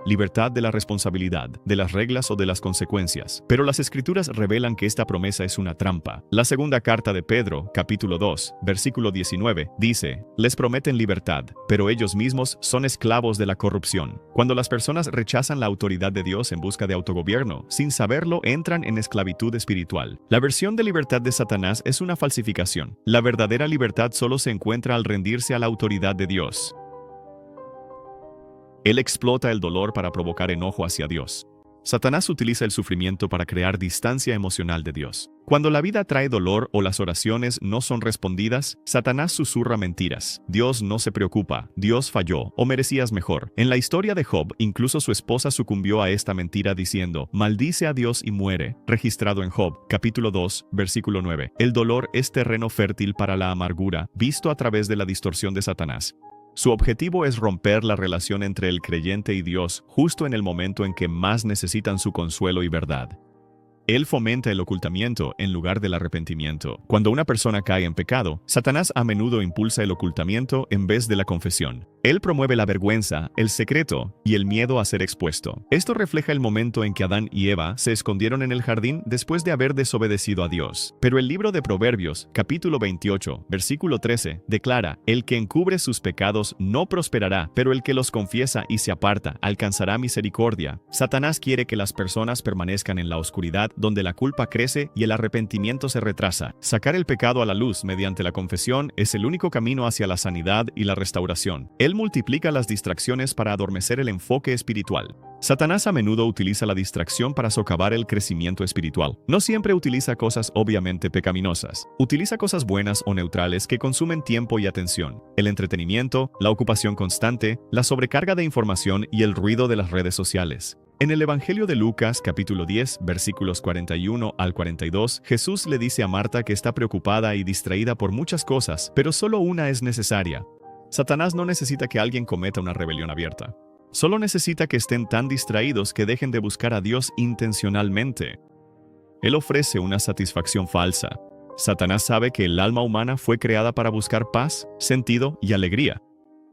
de la responsabilidad, de las reglas o de las consecuencias. Pero las Escrituras revelan que esta promesa es una trampa. La segunda carta de Pedro, capítulo 2, versículo 19, dice: «Les prometen libertad, pero ellos mismos son esclavos de la corrupción». Cuando las personas rechazan la autoridad de Dios en busca de autogobierno, sin saberlo, entran en esclavitud espiritual. La versión de libertad de Satanás es una falsificación. La verdadera libertad solo se encuentra al rendirse a la autoridad de Dios. Él explota el dolor para provocar enojo hacia Dios. Satanás utiliza el sufrimiento para crear distancia emocional de Dios. Cuando la vida trae dolor o las oraciones no son respondidas, Satanás susurra mentiras. Dios no se preocupa, Dios falló, o merecías mejor. En la historia de Job, incluso su esposa sucumbió a esta mentira diciendo: «Maldice a Dios y muere», registrado en Job, capítulo 2, versículo 9. El dolor es terreno fértil para la amargura, visto a través de la distorsión de Satanás. Su objetivo es romper la relación entre el creyente y Dios justo en el momento en que más necesitan su consuelo y verdad. Él fomenta el ocultamiento en lugar del arrepentimiento. Cuando una persona cae en pecado, Satanás a menudo impulsa el ocultamiento en vez de la confesión. Él promueve la vergüenza, el secreto y el miedo a ser expuesto. Esto refleja el momento en que Adán y Eva se escondieron en el jardín después de haber desobedecido a Dios. Pero el libro de Proverbios, capítulo 28, versículo 13, declara: «El que encubre sus pecados no prosperará, pero el que los confiesa y se aparta alcanzará misericordia». Satanás quiere que las personas permanezcan en la oscuridad, donde la culpa crece y el arrepentimiento se retrasa. Sacar el pecado a la luz mediante la confesión es el único camino hacia la sanidad y la restauración. Él multiplica las distracciones para adormecer el enfoque espiritual. Satanás a menudo utiliza la distracción para socavar el crecimiento espiritual. No siempre utiliza cosas obviamente pecaminosas. Utiliza cosas buenas o neutrales que consumen tiempo y atención. El entretenimiento, la ocupación constante, la sobrecarga de información y el ruido de las redes sociales. En el Evangelio de Lucas, capítulo 10, versículos 41 al 42, Jesús le dice a Marta que está preocupada y distraída por muchas cosas, pero solo una es necesaria. Satanás no necesita que alguien cometa una rebelión abierta. Solo necesita que estén tan distraídos que dejen de buscar a Dios intencionalmente. Él ofrece una satisfacción falsa. Satanás sabe que el alma humana fue creada para buscar paz, sentido y alegría.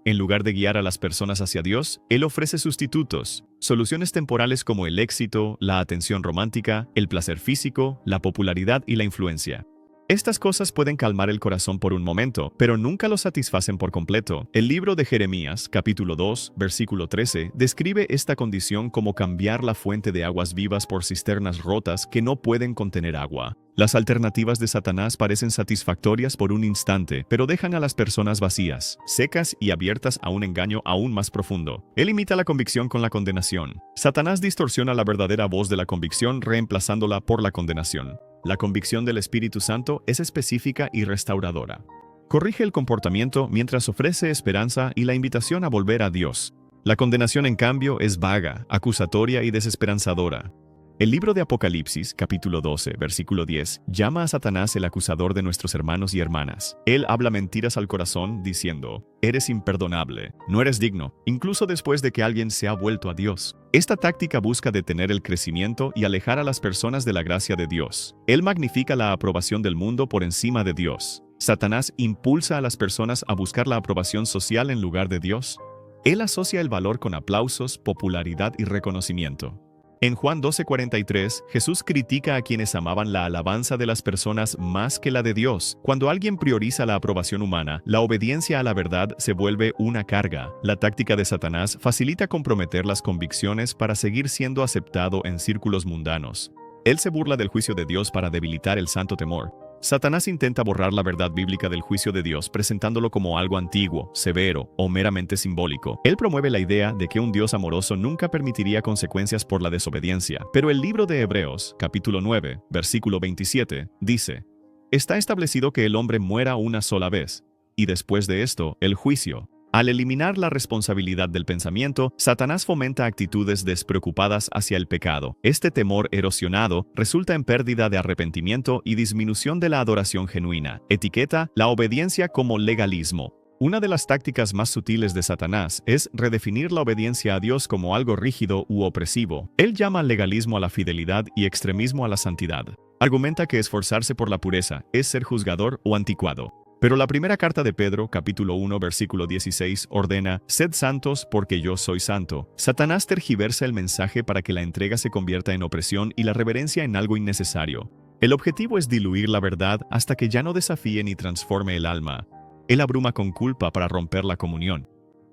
En lugar de guiar a las personas hacia Dios, Él ofrece sustitutos, soluciones temporales como el éxito, la atención romántica, el placer físico, la popularidad y la influencia. Estas cosas pueden calmar el corazón por un momento, pero nunca lo satisfacen por completo. El libro de Jeremías, capítulo 2, versículo 13, describe esta condición como cambiar la fuente de aguas vivas por cisternas rotas que no pueden contener agua. Las alternativas de Satanás parecen satisfactorias por un instante, pero dejan a las personas vacías, secas y abiertas a un engaño aún más profundo. Él imita la convicción con la condenación. Satanás distorsiona la verdadera voz de la convicción reemplazándola por la condenación. La convicción del Espíritu Santo es específica y restauradora. Corrige el comportamiento mientras ofrece esperanza y la invitación a volver a Dios. La condenación, en cambio, es vaga, acusatoria y desesperanzadora. El libro de Apocalipsis, capítulo 12, versículo 10, llama a Satanás el acusador de nuestros hermanos y hermanas. Él habla mentiras al corazón diciendo: «Eres imperdonable, no eres digno», incluso después de que alguien se ha vuelto a Dios. Esta táctica busca detener el crecimiento y alejar a las personas de la gracia de Dios. Él magnifica la aprobación del mundo por encima de Dios. Satanás impulsa a las personas a buscar la aprobación social en lugar de Dios. Él asocia el valor con aplausos, popularidad y reconocimiento. En Juan 12:43, Jesús critica a quienes amaban la alabanza de las personas más que la de Dios. Cuando alguien prioriza la aprobación humana, la obediencia a la verdad se vuelve una carga. La táctica de Satanás facilita comprometer las convicciones para seguir siendo aceptado en círculos mundanos. Él se burla del juicio de Dios para debilitar el santo temor. Satanás intenta borrar la verdad bíblica del juicio de Dios presentándolo como algo antiguo, severo o meramente simbólico. Él promueve la idea de que un Dios amoroso nunca permitiría consecuencias por la desobediencia. Pero el libro de Hebreos, capítulo 9, versículo 27, dice: Está establecido que el hombre muera una sola vez, y después de esto, el juicio. Al eliminar la responsabilidad del pensamiento, Satanás fomenta actitudes despreocupadas hacia el pecado. Este temor erosionado resulta en pérdida de arrepentimiento y disminución de la adoración genuina. Etiqueta la obediencia como legalismo. Una de las tácticas más sutiles de Satanás es redefinir la obediencia a Dios como algo rígido u opresivo. Él llama legalismo a la fidelidad y extremismo a la santidad. Argumenta que esforzarse por la pureza es ser juzgador o anticuado. Pero la primera carta de Pedro, capítulo 1, versículo 16, ordena: Sed santos porque yo soy santo. Satanás tergiversa el mensaje para que la entrega se convierta en opresión y la reverencia en algo innecesario. El objetivo es diluir la verdad hasta que ya no desafíe ni transforme el alma. Él abruma con culpa para romper la comunión.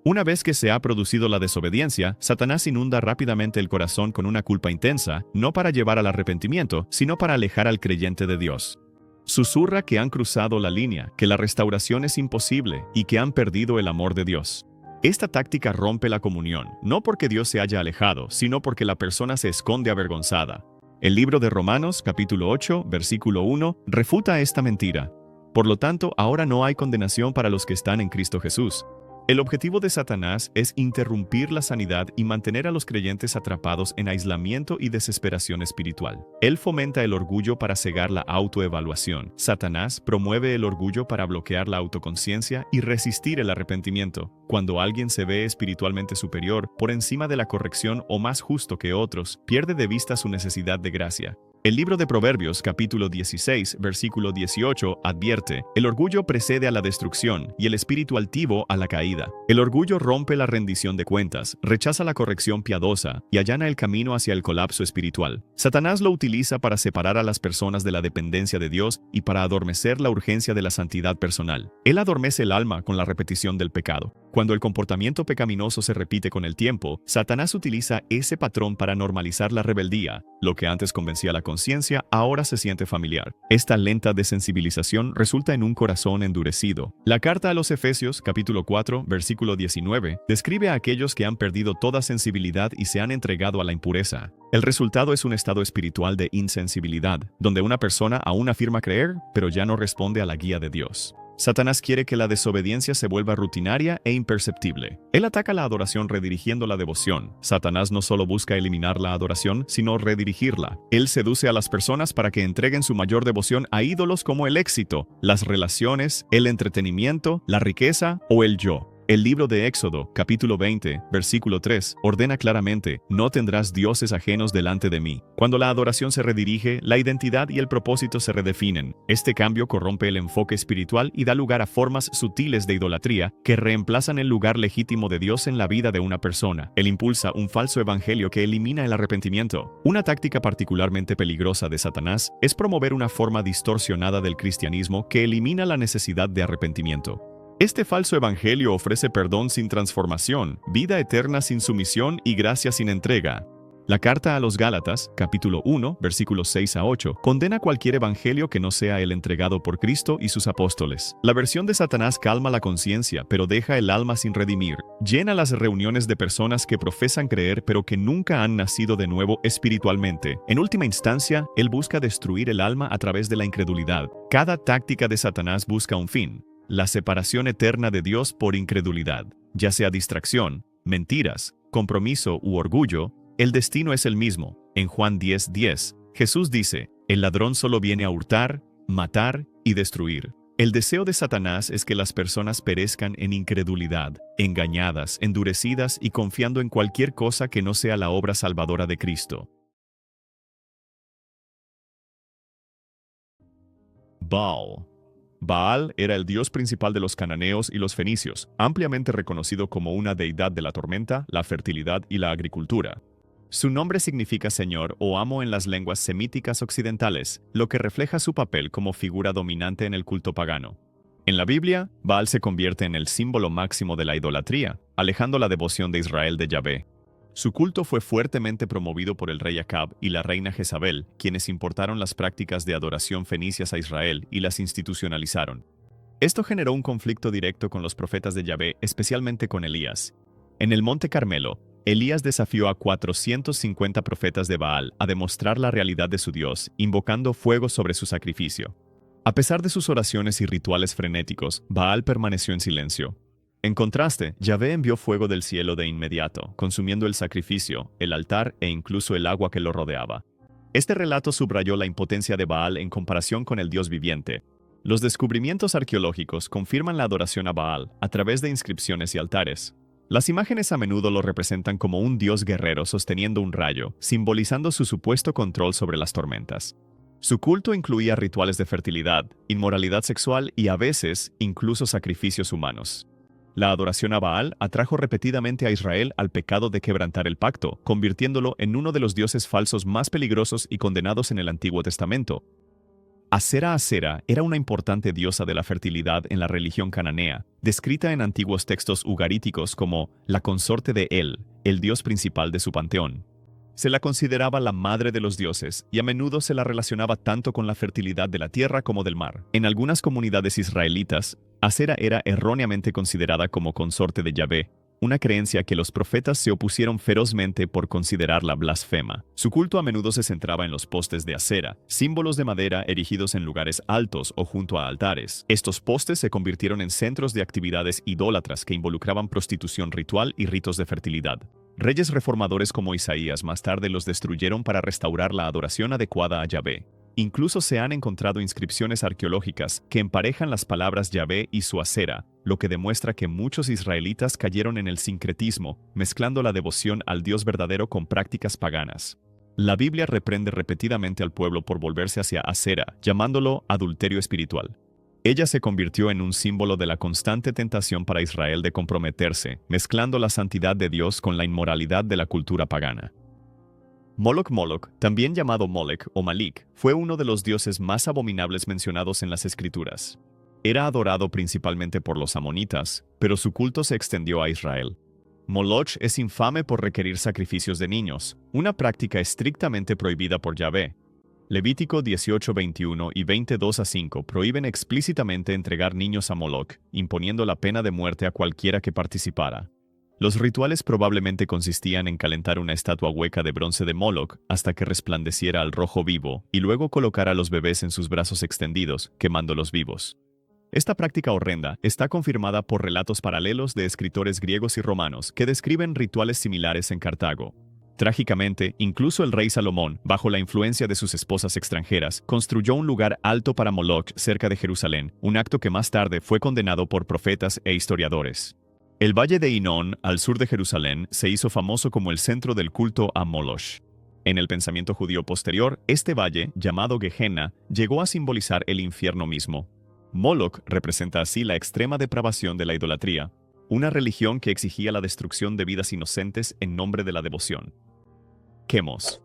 Una vez que se ha producido la desobediencia, Satanás inunda rápidamente el corazón con una culpa intensa, no para llevar al arrepentimiento, sino para alejar al creyente de Dios. Susurra que han cruzado la línea, que la restauración es imposible y que han perdido el amor de Dios. Esta táctica rompe la comunión, no porque Dios se haya alejado, sino porque la persona se esconde avergonzada. El libro de Romanos, capítulo 8, versículo 1, refuta esta mentira. Por lo tanto, ahora no hay condenación para los que están en Cristo Jesús. El objetivo de Satanás es interrumpir la sanidad y mantener a los creyentes atrapados en aislamiento y desesperación espiritual. Él fomenta el orgullo para cegar la autoevaluación. Satanás promueve el orgullo para bloquear la autoconciencia y resistir el arrepentimiento. Cuando alguien se ve espiritualmente superior, por encima de la corrección o más justo que otros, pierde de vista su necesidad de gracia. El libro de Proverbios, capítulo 16, versículo 18, advierte: El orgullo precede a la destrucción y el espíritu altivo a la caída. El orgullo rompe la rendición de cuentas, rechaza la corrección piadosa y allana el camino hacia el colapso espiritual. Satanás lo utiliza para separar a las personas de la dependencia de Dios y para adormecer la urgencia de la santidad personal. Él adormece el alma con la repetición del pecado. Cuando el comportamiento pecaminoso se repite con el tiempo, Satanás utiliza ese patrón para normalizar la rebeldía. Lo que antes convencía a la conciencia, ahora se siente familiar. Esta lenta desensibilización resulta en un corazón endurecido. La carta a los Efesios, capítulo 4, versículo 19, describe a aquellos que han perdido toda sensibilidad y se han entregado a la impureza. El resultado es un estado espiritual de insensibilidad, donde una persona aún afirma creer, pero ya no responde a la guía de Dios. Satanás quiere que la desobediencia se vuelva rutinaria e imperceptible. Él ataca la adoración redirigiendo la devoción. Satanás no solo busca eliminar la adoración, sino redirigirla. Él seduce a las personas para que entreguen su mayor devoción a ídolos como el éxito, las relaciones, el entretenimiento, la riqueza o el yo. El libro de Éxodo, capítulo 20, versículo 3, ordena claramente: No tendrás dioses ajenos delante de mí. Cuando la adoración se redirige, la identidad y el propósito se redefinen. Este cambio corrompe el enfoque espiritual y da lugar a formas sutiles de idolatría que reemplazan el lugar legítimo de Dios en la vida de una persona. Él impulsa un falso evangelio que elimina el arrepentimiento. Una táctica particularmente peligrosa de Satanás es promover una forma distorsionada del cristianismo que elimina la necesidad de arrepentimiento. Este falso evangelio ofrece perdón sin transformación, vida eterna sin sumisión y gracia sin entrega. La carta a los Gálatas, capítulo 1, versículos 6 a 8, condena cualquier evangelio que no sea el entregado por Cristo y sus apóstoles. La versión de Satanás calma la conciencia, pero deja el alma sin redimir. Llena las reuniones de personas que profesan creer, pero que nunca han nacido de nuevo espiritualmente. En última instancia, él busca destruir el alma a través de la incredulidad. Cada táctica de Satanás busca un fin: la separación eterna de Dios por incredulidad. Ya sea distracción, mentiras, compromiso u orgullo, el destino es el mismo. En Juan 10:10, Jesús dice: El ladrón solo viene a hurtar, matar y destruir. El deseo de Satanás es que las personas perezcan en incredulidad, engañadas, endurecidas y confiando en cualquier cosa que no sea la obra salvadora de Cristo. Baal. Baal era el dios principal de los cananeos y los fenicios, ampliamente reconocido como una deidad de la tormenta, la fertilidad y la agricultura. Su nombre significa señor o amo en las lenguas semíticas occidentales, lo que refleja su papel como figura dominante en el culto pagano. En la Biblia, Baal se convierte en el símbolo máximo de la idolatría, alejando la devoción de Israel de Yahvé. Su culto fue fuertemente promovido por el rey Acab y la reina Jezabel, quienes importaron las prácticas de adoración fenicias a Israel y las institucionalizaron. Esto generó un conflicto directo con los profetas de Yahvé, especialmente con Elías. En el Monte Carmelo, Elías desafió a 450 profetas de Baal a demostrar la realidad de su Dios, invocando fuego sobre su sacrificio. A pesar de sus oraciones y rituales frenéticos, Baal permaneció en silencio. En contraste, Yahvé envió fuego del cielo de inmediato, consumiendo el sacrificio, el altar e incluso el agua que lo rodeaba. Este relato subrayó la impotencia de Baal en comparación con el Dios viviente. Los descubrimientos arqueológicos confirman la adoración a Baal a través de inscripciones y altares. Las imágenes a menudo lo representan como un dios guerrero sosteniendo un rayo, simbolizando su supuesto control sobre las tormentas. Su culto incluía rituales de fertilidad, inmoralidad sexual y a veces incluso sacrificios humanos. La adoración a Baal atrajo repetidamente a Israel al pecado de quebrantar el pacto, convirtiéndolo en uno de los dioses falsos más peligrosos y condenados en el Antiguo Testamento. Asera era una importante diosa de la fertilidad en la religión cananea, descrita en antiguos textos ugaríticos como la consorte de el dios principal de su panteón. Se la consideraba la madre de los dioses y a menudo se la relacionaba tanto con la fertilidad de la tierra como del mar. En algunas comunidades israelitas, Asera era erróneamente considerada como consorte de Yahvé, una creencia que los profetas se opusieron ferozmente por considerarla blasfema. Su culto a menudo se centraba en los postes de Asera, símbolos de madera erigidos en lugares altos o junto a altares. Estos postes se convirtieron en centros de actividades idólatras que involucraban prostitución ritual y ritos de fertilidad. Reyes reformadores como Isaías más tarde los destruyeron para restaurar la adoración adecuada a Yahvé. Incluso se han encontrado inscripciones arqueológicas que emparejan las palabras Yahvé y su Asera, lo que demuestra que muchos israelitas cayeron en el sincretismo, mezclando la devoción al Dios verdadero con prácticas paganas. La Biblia reprende repetidamente al pueblo por volverse hacia Asera, llamándolo adulterio espiritual. Ella se convirtió en un símbolo de la constante tentación para Israel de comprometerse, mezclando la santidad de Dios con la inmoralidad de la cultura pagana. Moloch, también llamado Molech o Malik, fue uno de los dioses más abominables mencionados en las Escrituras. Era adorado principalmente por los amonitas, pero su culto se extendió a Israel. Moloch es infame por requerir sacrificios de niños, una práctica estrictamente prohibida por Yahvé. Levítico 18:21 y 22:5 prohíben explícitamente entregar niños a Moloch, imponiendo la pena de muerte a cualquiera que participara. Los rituales probablemente consistían en calentar una estatua hueca de bronce de Moloch hasta que resplandeciera al rojo vivo y luego colocar a los bebés en sus brazos extendidos, quemándolos vivos. Esta práctica horrenda está confirmada por relatos paralelos de escritores griegos y romanos que describen rituales similares en Cartago. Trágicamente, incluso el rey Salomón, bajo la influencia de sus esposas extranjeras, construyó un lugar alto para Moloch cerca de Jerusalén, un acto que más tarde fue condenado por profetas e historiadores. El valle de Hinón, al sur de Jerusalén, se hizo famoso como el centro del culto a Moloch. En el pensamiento judío posterior, este valle, llamado Gehenna, llegó a simbolizar el infierno mismo. Moloch representa así la extrema depravación de la idolatría, una religión que exigía la destrucción de vidas inocentes en nombre de la devoción. Quemos.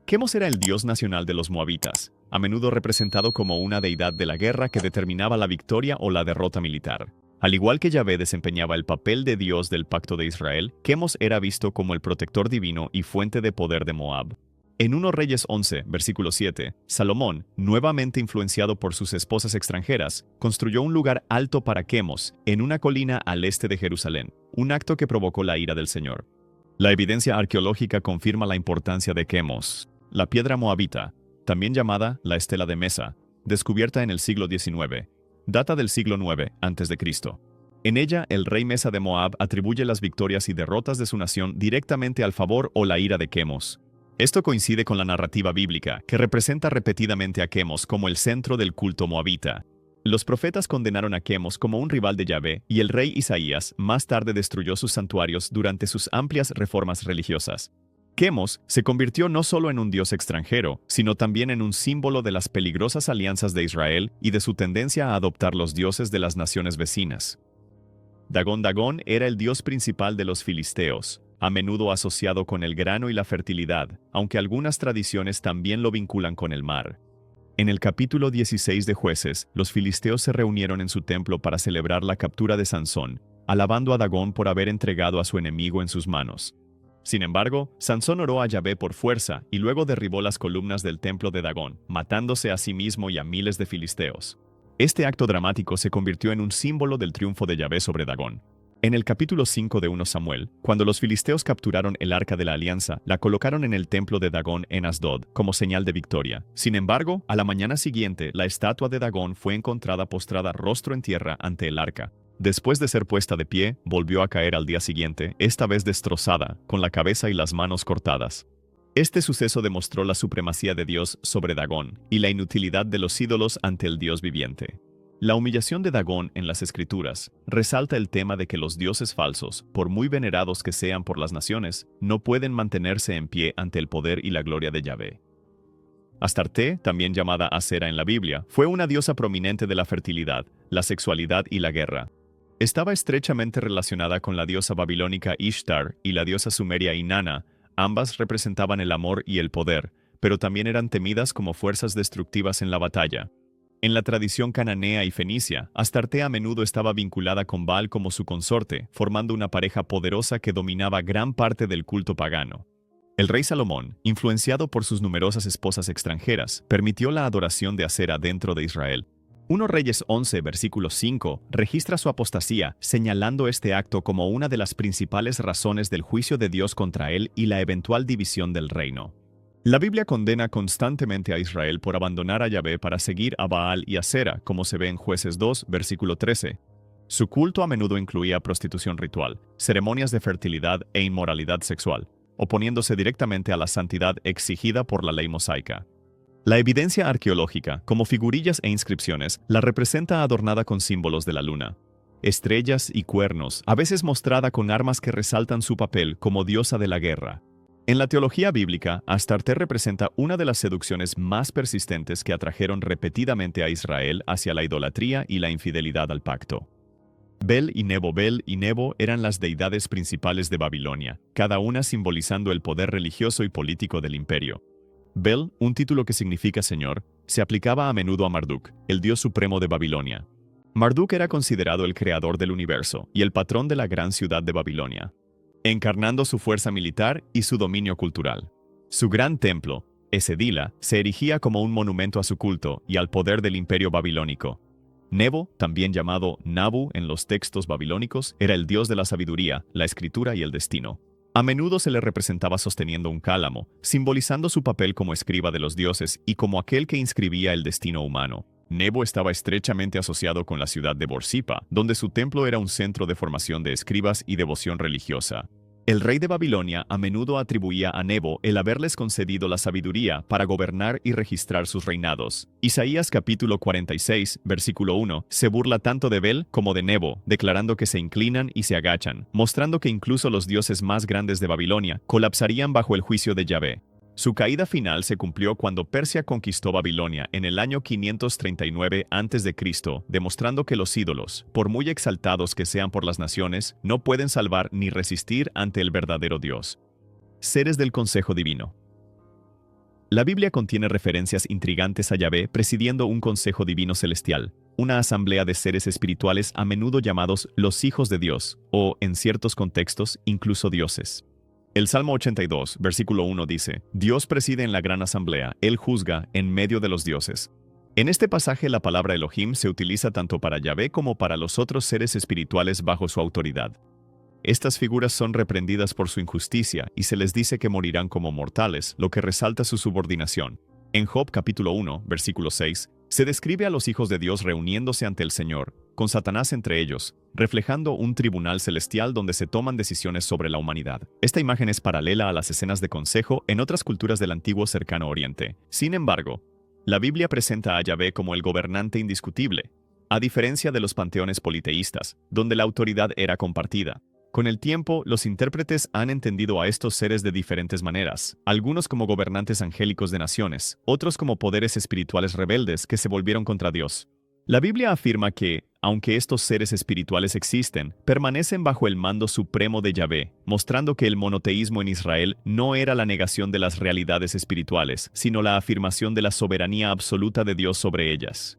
Quemos era el dios nacional de los moabitas, a menudo representado como una deidad de la guerra que determinaba la victoria o la derrota militar. Al igual que Yahvé desempeñaba el papel de Dios del pacto de Israel, Quemos era visto como el protector divino y fuente de poder de Moab. En 1 Reyes 11, versículo 7, Salomón, nuevamente influenciado por sus esposas extranjeras, construyó un lugar alto para Quemos, en una colina al este de Jerusalén, un acto que provocó la ira del Señor. La evidencia arqueológica confirma la importancia de Quemos, la piedra moabita, también llamada la Estela de Mesa, descubierta en el siglo XIX. Data del siglo IX a.C. En ella, el rey Mesa de Moab atribuye las victorias y derrotas de su nación directamente al favor o la ira de Quemos. Esto coincide con la narrativa bíblica, que representa repetidamente a Quemos como el centro del culto moabita. Los profetas condenaron a Quemos como un rival de Yahvé, y el rey Isaías más tarde destruyó sus santuarios durante sus amplias reformas religiosas. Quemos se convirtió no solo en un dios extranjero, sino también en un símbolo de las peligrosas alianzas de Israel y de su tendencia a adoptar los dioses de las naciones vecinas. Dagón era el dios principal de los filisteos, a menudo asociado con el grano y la fertilidad, aunque algunas tradiciones también lo vinculan con el mar. En el capítulo 16 de Jueces, los filisteos se reunieron en su templo para celebrar la captura de Sansón, alabando a Dagón por haber entregado a su enemigo en sus manos. Sin embargo, Sansón oró a Yahvé por fuerza y luego derribó las columnas del templo de Dagón, matándose a sí mismo y a miles de filisteos. Este acto dramático se convirtió en un símbolo del triunfo de Yahvé sobre Dagón. En el capítulo 5 de 1 Samuel, cuando los filisteos capturaron el arca de la alianza, la colocaron en el templo de Dagón en Asdod como señal de victoria. Sin embargo, a la mañana siguiente, la estatua de Dagón fue encontrada postrada rostro en tierra ante el arca. Después de ser puesta de pie, volvió a caer al día siguiente, esta vez destrozada, con la cabeza y las manos cortadas. Este suceso demostró la supremacía de Dios sobre Dagón y la inutilidad de los ídolos ante el Dios viviente. La humillación de Dagón en las Escrituras resalta el tema de que los dioses falsos, por muy venerados que sean por las naciones, no pueden mantenerse en pie ante el poder y la gloria de Yahvé. Astarte, también llamada Asera en la Biblia, fue una diosa prominente de la fertilidad, la sexualidad y la guerra. Estaba estrechamente relacionada con la diosa babilónica Ishtar y la diosa sumeria Inanna. Ambas representaban el amor y el poder, pero también eran temidas como fuerzas destructivas en la batalla. En la tradición cananea y fenicia, Astarte a menudo estaba vinculada con Baal como su consorte, formando una pareja poderosa que dominaba gran parte del culto pagano. El rey Salomón, influenciado por sus numerosas esposas extranjeras, permitió la adoración de Asera dentro de Israel. 1 Reyes 11, versículo 5, registra su apostasía, señalando este acto como una de las principales razones del juicio de Dios contra él y la eventual división del reino. La Biblia condena constantemente a Israel por abandonar a Yahvé para seguir a Baal y Asera, como se ve en Jueces 2, versículo 13. Su culto a menudo incluía prostitución ritual, ceremonias de fertilidad e inmoralidad sexual, oponiéndose directamente a la santidad exigida por la ley mosaica. La evidencia arqueológica, como figurillas e inscripciones, la representa adornada con símbolos de la luna, estrellas y cuernos, a veces mostrada con armas que resaltan su papel como diosa de la guerra. En la teología bíblica, Astarte representa una de las seducciones más persistentes que atrajeron repetidamente a Israel hacia la idolatría y la infidelidad al pacto. Bel y Nebo eran las deidades principales de Babilonia, cada una simbolizando el poder religioso y político del imperio. Bel, un título que significa señor, se aplicaba a menudo a Marduk, el dios supremo de Babilonia. Marduk era considerado el creador del universo y el patrón de la gran ciudad de Babilonia, encarnando su fuerza militar y su dominio cultural. Su gran templo, Esedila, se erigía como un monumento a su culto y al poder del imperio babilónico. Nebo, también llamado Nabu en los textos babilónicos, era el dios de la sabiduría, la escritura y el destino. A menudo se le representaba sosteniendo un cálamo, simbolizando su papel como escriba de los dioses y como aquel que inscribía el destino humano. Nebo estaba estrechamente asociado con la ciudad de Borsippa, donde su templo era un centro de formación de escribas y devoción religiosa. El rey de Babilonia a menudo atribuía a Nebo el haberles concedido la sabiduría para gobernar y registrar sus reinados. Isaías capítulo 46, versículo 1, se burla tanto de Bel como de Nebo, declarando que se inclinan y se agachan, mostrando que incluso los dioses más grandes de Babilonia colapsarían bajo el juicio de Yahvé. Su caída final se cumplió cuando Persia conquistó Babilonia en el año 539 a.C., demostrando que los ídolos, por muy exaltados que sean por las naciones, no pueden salvar ni resistir ante el verdadero Dios. Seres del Consejo Divino. La Biblia contiene referencias intrigantes a Yahvé presidiendo un consejo divino celestial, una asamblea de seres espirituales a menudo llamados los hijos de Dios, o, en ciertos contextos, incluso dioses. El Salmo 82, versículo 1 dice, Dios preside en la gran asamblea, Él juzga en medio de los dioses. En este pasaje la palabra Elohim se utiliza tanto para Yahvé como para los otros seres espirituales bajo su autoridad. Estas figuras son reprendidas por su injusticia y se les dice que morirán como mortales, lo que resalta su subordinación. En Job capítulo 1, versículo 6, se describe a los hijos de Dios reuniéndose ante el Señor, con Satanás entre ellos, reflejando un tribunal celestial donde se toman decisiones sobre la humanidad. Esta imagen es paralela a las escenas de consejo en otras culturas del antiguo cercano oriente. Sin embargo, la Biblia presenta a Yahvé como el gobernante indiscutible, a diferencia de los panteones politeístas, donde la autoridad era compartida. Con el tiempo, los intérpretes han entendido a estos seres de diferentes maneras, algunos como gobernantes angélicos de naciones, otros como poderes espirituales rebeldes que se volvieron contra Dios. La Biblia afirma que, aunque estos seres espirituales existen, permanecen bajo el mando supremo de Yahvé, mostrando que el monoteísmo en Israel no era la negación de las realidades espirituales, sino la afirmación de la soberanía absoluta de Dios sobre ellas.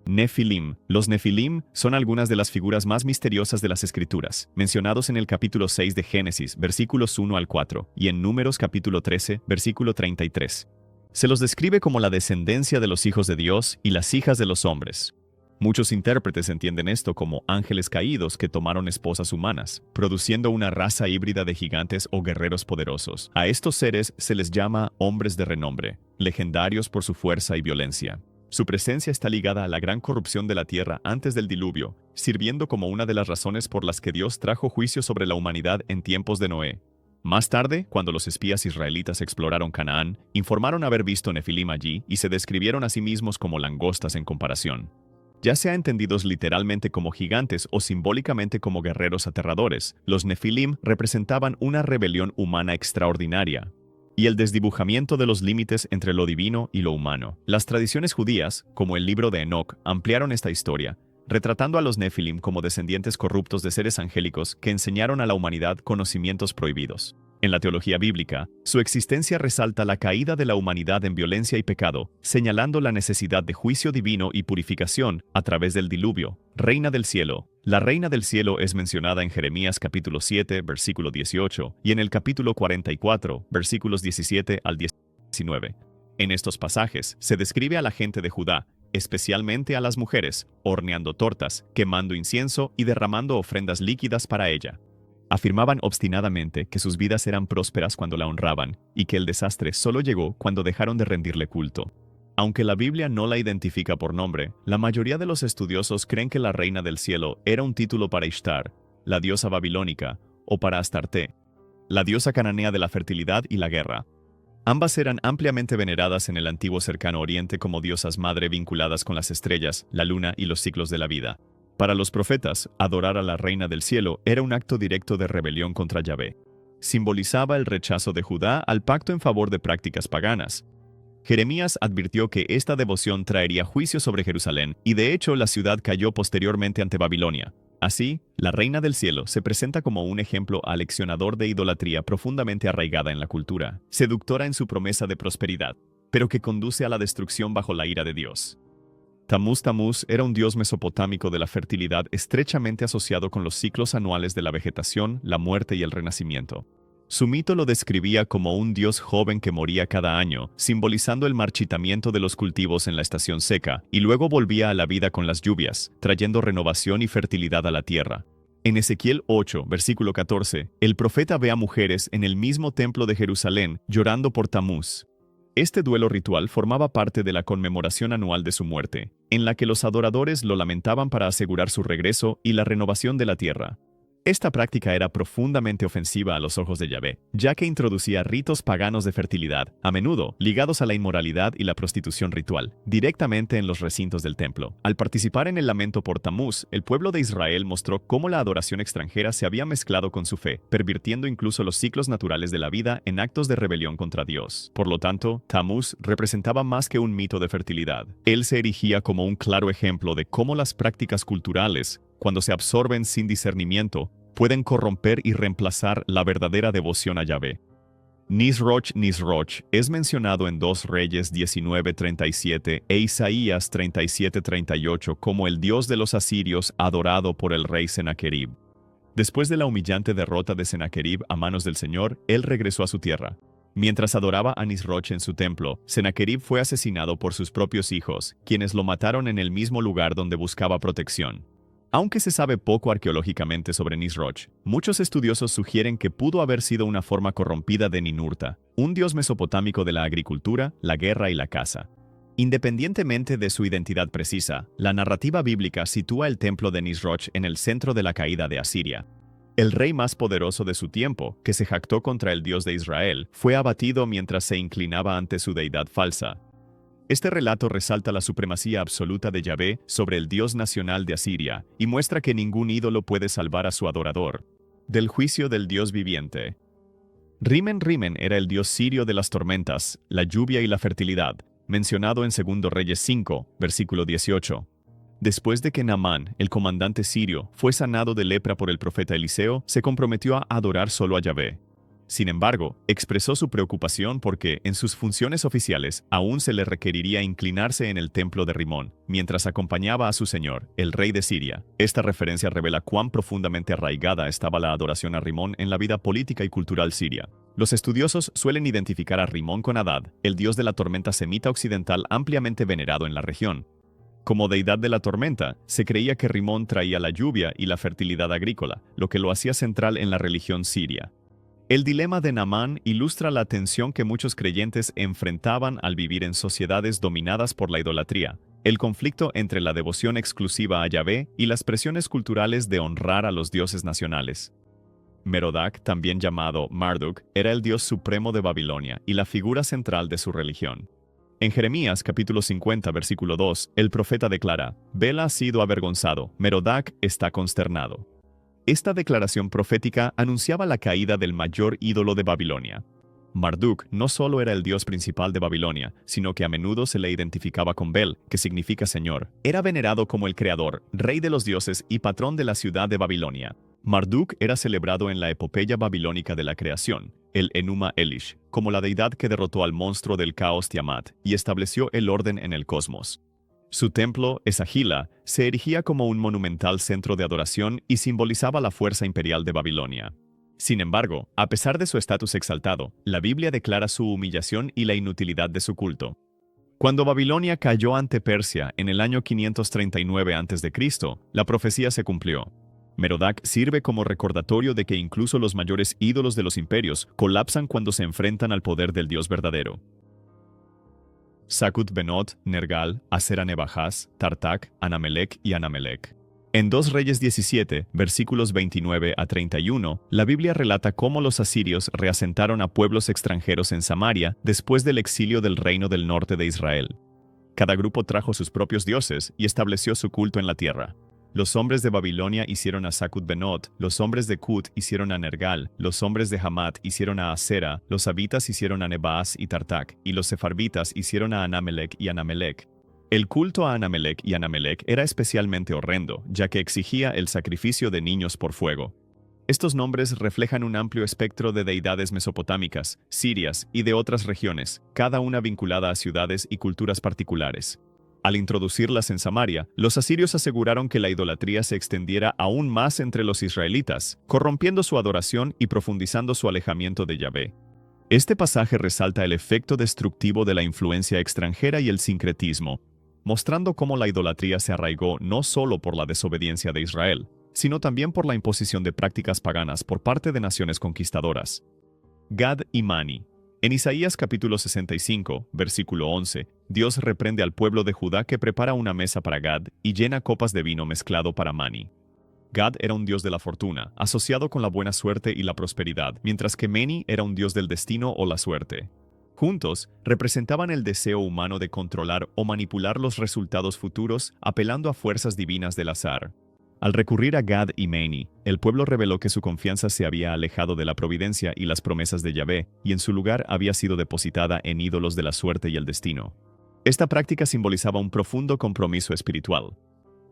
Nefilim. Los Nefilim son algunas de las figuras más misteriosas de las Escrituras, mencionados en el capítulo 6 de Génesis, versículos 1 al 4, y en Números capítulo 13, versículo 33. Se los describe como la descendencia de los hijos de Dios y las hijas de los hombres. Muchos intérpretes entienden esto como ángeles caídos que tomaron esposas humanas, produciendo una raza híbrida de gigantes o guerreros poderosos. A estos seres se les llama hombres de renombre, legendarios por su fuerza y violencia. Su presencia está ligada a la gran corrupción de la tierra antes del diluvio, sirviendo como una de las razones por las que Dios trajo juicio sobre la humanidad en tiempos de Noé. Más tarde, cuando los espías israelitas exploraron Canaán, informaron haber visto Nefilim allí y se describieron a sí mismos como langostas en comparación. Ya sea entendidos literalmente como gigantes o simbólicamente como guerreros aterradores, los Nefilim representaban una rebelión humana extraordinaria y el desdibujamiento de los límites entre lo divino y lo humano. Las tradiciones judías, como el libro de Enoc, ampliaron esta historia, retratando a los Nefilim como descendientes corruptos de seres angélicos que enseñaron a la humanidad conocimientos prohibidos. En la teología bíblica, su existencia resalta la caída de la humanidad en violencia y pecado, señalando la necesidad de juicio divino y purificación a través del diluvio. Reina del cielo. La reina del cielo es mencionada en Jeremías capítulo 7, versículo 18, y en el capítulo 44, versículos 17 al 19. En estos pasajes se describe a la gente de Judá, especialmente a las mujeres, horneando tortas, quemando incienso y derramando ofrendas líquidas para ella. Afirmaban obstinadamente que sus vidas eran prósperas cuando la honraban, y que el desastre solo llegó cuando dejaron de rendirle culto. Aunque la Biblia no la identifica por nombre, la mayoría de los estudiosos creen que la reina del cielo era un título para Ishtar, la diosa babilónica, o para Astarte, la diosa cananea de la fertilidad y la guerra. Ambas eran ampliamente veneradas en el antiguo cercano oriente como diosas madre vinculadas con las estrellas, la luna y los ciclos de la vida. Para los profetas, adorar a la reina del cielo era un acto directo de rebelión contra Yahvé. Simbolizaba el rechazo de Judá al pacto en favor de prácticas paganas. Jeremías advirtió que esta devoción traería juicio sobre Jerusalén, y de hecho la ciudad cayó posteriormente ante Babilonia. Así, la reina del cielo se presenta como un ejemplo aleccionador de idolatría profundamente arraigada en la cultura, seductora en su promesa de prosperidad, pero que conduce a la destrucción bajo la ira de Dios. Tamuz era un dios mesopotámico de la fertilidad estrechamente asociado con los ciclos anuales de la vegetación, la muerte y el renacimiento. Su mito lo describía como un dios joven que moría cada año, simbolizando el marchitamiento de los cultivos en la estación seca, y luego volvía a la vida con las lluvias, trayendo renovación y fertilidad a la tierra. En Ezequiel 8, versículo 14, el profeta ve a mujeres en el mismo templo de Jerusalén llorando por Tamuz. Este duelo ritual formaba parte de la conmemoración anual de su muerte, en la que los adoradores lo lamentaban para asegurar su regreso y la renovación de la tierra. Esta práctica era profundamente ofensiva a los ojos de Yahvé, ya que introducía ritos paganos de fertilidad, a menudo ligados a la inmoralidad y la prostitución ritual, directamente en los recintos del templo. Al participar en el lamento por Tamuz, el pueblo de Israel mostró cómo la adoración extranjera se había mezclado con su fe, pervirtiendo incluso los ciclos naturales de la vida en actos de rebelión contra Dios. Por lo tanto, Tamuz representaba más que un mito de fertilidad. Él se erigía como un claro ejemplo de cómo las prácticas culturales, cuando se absorben sin discernimiento, pueden corromper y reemplazar la verdadera devoción a Yahvé. Nisroch es mencionado en 2 Reyes 19:37 e Isaías 37:38 como el dios de los asirios adorado por el rey Sennacherib. Después de la humillante derrota de Sennacherib a manos del Señor, él regresó a su tierra. Mientras adoraba a Nisroch en su templo, Sennacherib fue asesinado por sus propios hijos, quienes lo mataron en el mismo lugar donde buscaba protección. Aunque se sabe poco arqueológicamente sobre Nisroch, muchos estudiosos sugieren que pudo haber sido una forma corrompida de Ninurta, un dios mesopotámico de la agricultura, la guerra y la caza. Independientemente de su identidad precisa, la narrativa bíblica sitúa el templo de Nisroch en el centro de la caída de Asiria. El rey más poderoso de su tiempo, que se jactó contra el Dios de Israel, fue abatido mientras se inclinaba ante su deidad falsa. Este relato resalta la supremacía absoluta de Yahvé sobre el Dios nacional de Asiria y muestra que ningún ídolo puede salvar a su adorador del juicio del Dios viviente. Rimen era el dios sirio de las tormentas, la lluvia y la fertilidad, mencionado en 2 Reyes 5, versículo 18. Después de que Naamán, el comandante sirio, fue sanado de lepra por el profeta Eliseo, se comprometió a adorar solo a Yahvé. Sin embargo, expresó su preocupación porque, en sus funciones oficiales, aún se le requeriría inclinarse en el templo de Rimón, mientras acompañaba a su señor, el rey de Siria. Esta referencia revela cuán profundamente arraigada estaba la adoración a Rimón en la vida política y cultural siria. Los estudiosos suelen identificar a Rimón con Adad, el dios de la tormenta semita occidental ampliamente venerado en la región. Como deidad de la tormenta, se creía que Rimón traía la lluvia y la fertilidad agrícola, lo que lo hacía central en la religión siria. El dilema de Naamán ilustra la tensión que muchos creyentes enfrentaban al vivir en sociedades dominadas por la idolatría, el conflicto entre la devoción exclusiva a Yahvé y las presiones culturales de honrar a los dioses nacionales. Merodach, también llamado Marduk, era el dios supremo de Babilonia y la figura central de su religión. En Jeremías capítulo 50, versículo 2, el profeta declara: Bela ha sido avergonzado, Merodach está consternado. Esta declaración profética anunciaba la caída del mayor ídolo de Babilonia. Marduk no solo era el dios principal de Babilonia, sino que a menudo se le identificaba con Bel, que significa Señor. Era venerado como el creador, rey de los dioses y patrón de la ciudad de Babilonia. Marduk era celebrado en la epopeya babilónica de la creación, el Enuma Elish, como la deidad que derrotó al monstruo del caos Tiamat y estableció el orden en el cosmos. Su templo, Esagila, se erigía como un monumental centro de adoración y simbolizaba la fuerza imperial de Babilonia. Sin embargo, a pesar de su estatus exaltado, la Biblia declara su humillación y la inutilidad de su culto. Cuando Babilonia cayó ante Persia en el año 539 a.C., la profecía se cumplió. Merodach sirve como recordatorio de que incluso los mayores ídolos de los imperios colapsan cuando se enfrentan al poder del Dios verdadero. Sakut Benot, Nergal, Asera-Nebahaz, Tartak, Anamelec y Anamelec. En 2 Reyes 17, versículos 29 a 31, la Biblia relata cómo los asirios reasentaron a pueblos extranjeros en Samaria después del exilio del reino del norte de Israel. Cada grupo trajo sus propios dioses y estableció su culto en la tierra. Los hombres de Babilonia hicieron a Sakut Benot, los hombres de Kut hicieron a Nergal, los hombres de Hamat hicieron a Asera, los habitas hicieron a Nebahaz y Tartak, y los sefarbitas hicieron a Anamelec y Anamelec. El culto a Anamelec y Anamelec era especialmente horrendo, ya que exigía el sacrificio de niños por fuego. Estos nombres reflejan un amplio espectro de deidades mesopotámicas, sirias y de otras regiones, cada una vinculada a ciudades y culturas particulares. Al introducirlas en Samaria, los asirios aseguraron que la idolatría se extendiera aún más entre los israelitas, corrompiendo su adoración y profundizando su alejamiento de Yahvé. Este pasaje resalta el efecto destructivo de la influencia extranjera y el sincretismo, mostrando cómo la idolatría se arraigó no solo por la desobediencia de Israel, sino también por la imposición de prácticas paganas por parte de naciones conquistadoras. Gad y Mani. En Isaías capítulo 65, versículo 11, Dios reprende al pueblo de Judá que prepara una mesa para Gad y llena copas de vino mezclado para Mani. Gad era un dios de la fortuna, asociado con la buena suerte y la prosperidad, mientras que Meni era un dios del destino o la suerte. Juntos, representaban el deseo humano de controlar o manipular los resultados futuros, apelando a fuerzas divinas del azar. Al recurrir a Gad y Meni, el pueblo reveló que su confianza se había alejado de la providencia y las promesas de Yahvé, y en su lugar había sido depositada en ídolos de la suerte y el destino. Esta práctica simbolizaba un profundo compromiso espiritual.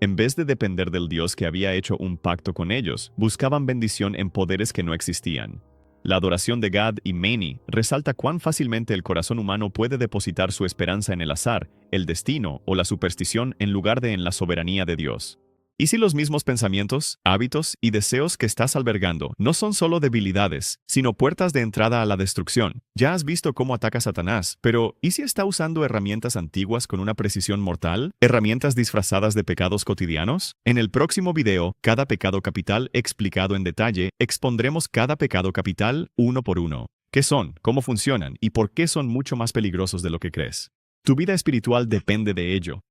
En vez de depender del Dios que había hecho un pacto con ellos, buscaban bendición en poderes que no existían. La adoración de Gad y Meni resalta cuán fácilmente el corazón humano puede depositar su esperanza en el azar, el destino o la superstición en lugar de en la soberanía de Dios. ¿Y si los mismos pensamientos, hábitos y deseos que estás albergando no son solo debilidades, sino puertas de entrada a la destrucción? Ya has visto cómo ataca Satanás, pero ¿y si está usando herramientas antiguas con una precisión mortal? ¿Herramientas disfrazadas de pecados cotidianos? En el próximo video, Cada pecado capital explicado en detalle, expondremos cada pecado capital uno por uno. ¿Qué son? ¿Cómo funcionan? ¿Y por qué son mucho más peligrosos de lo que crees? Tu vida espiritual depende de ello.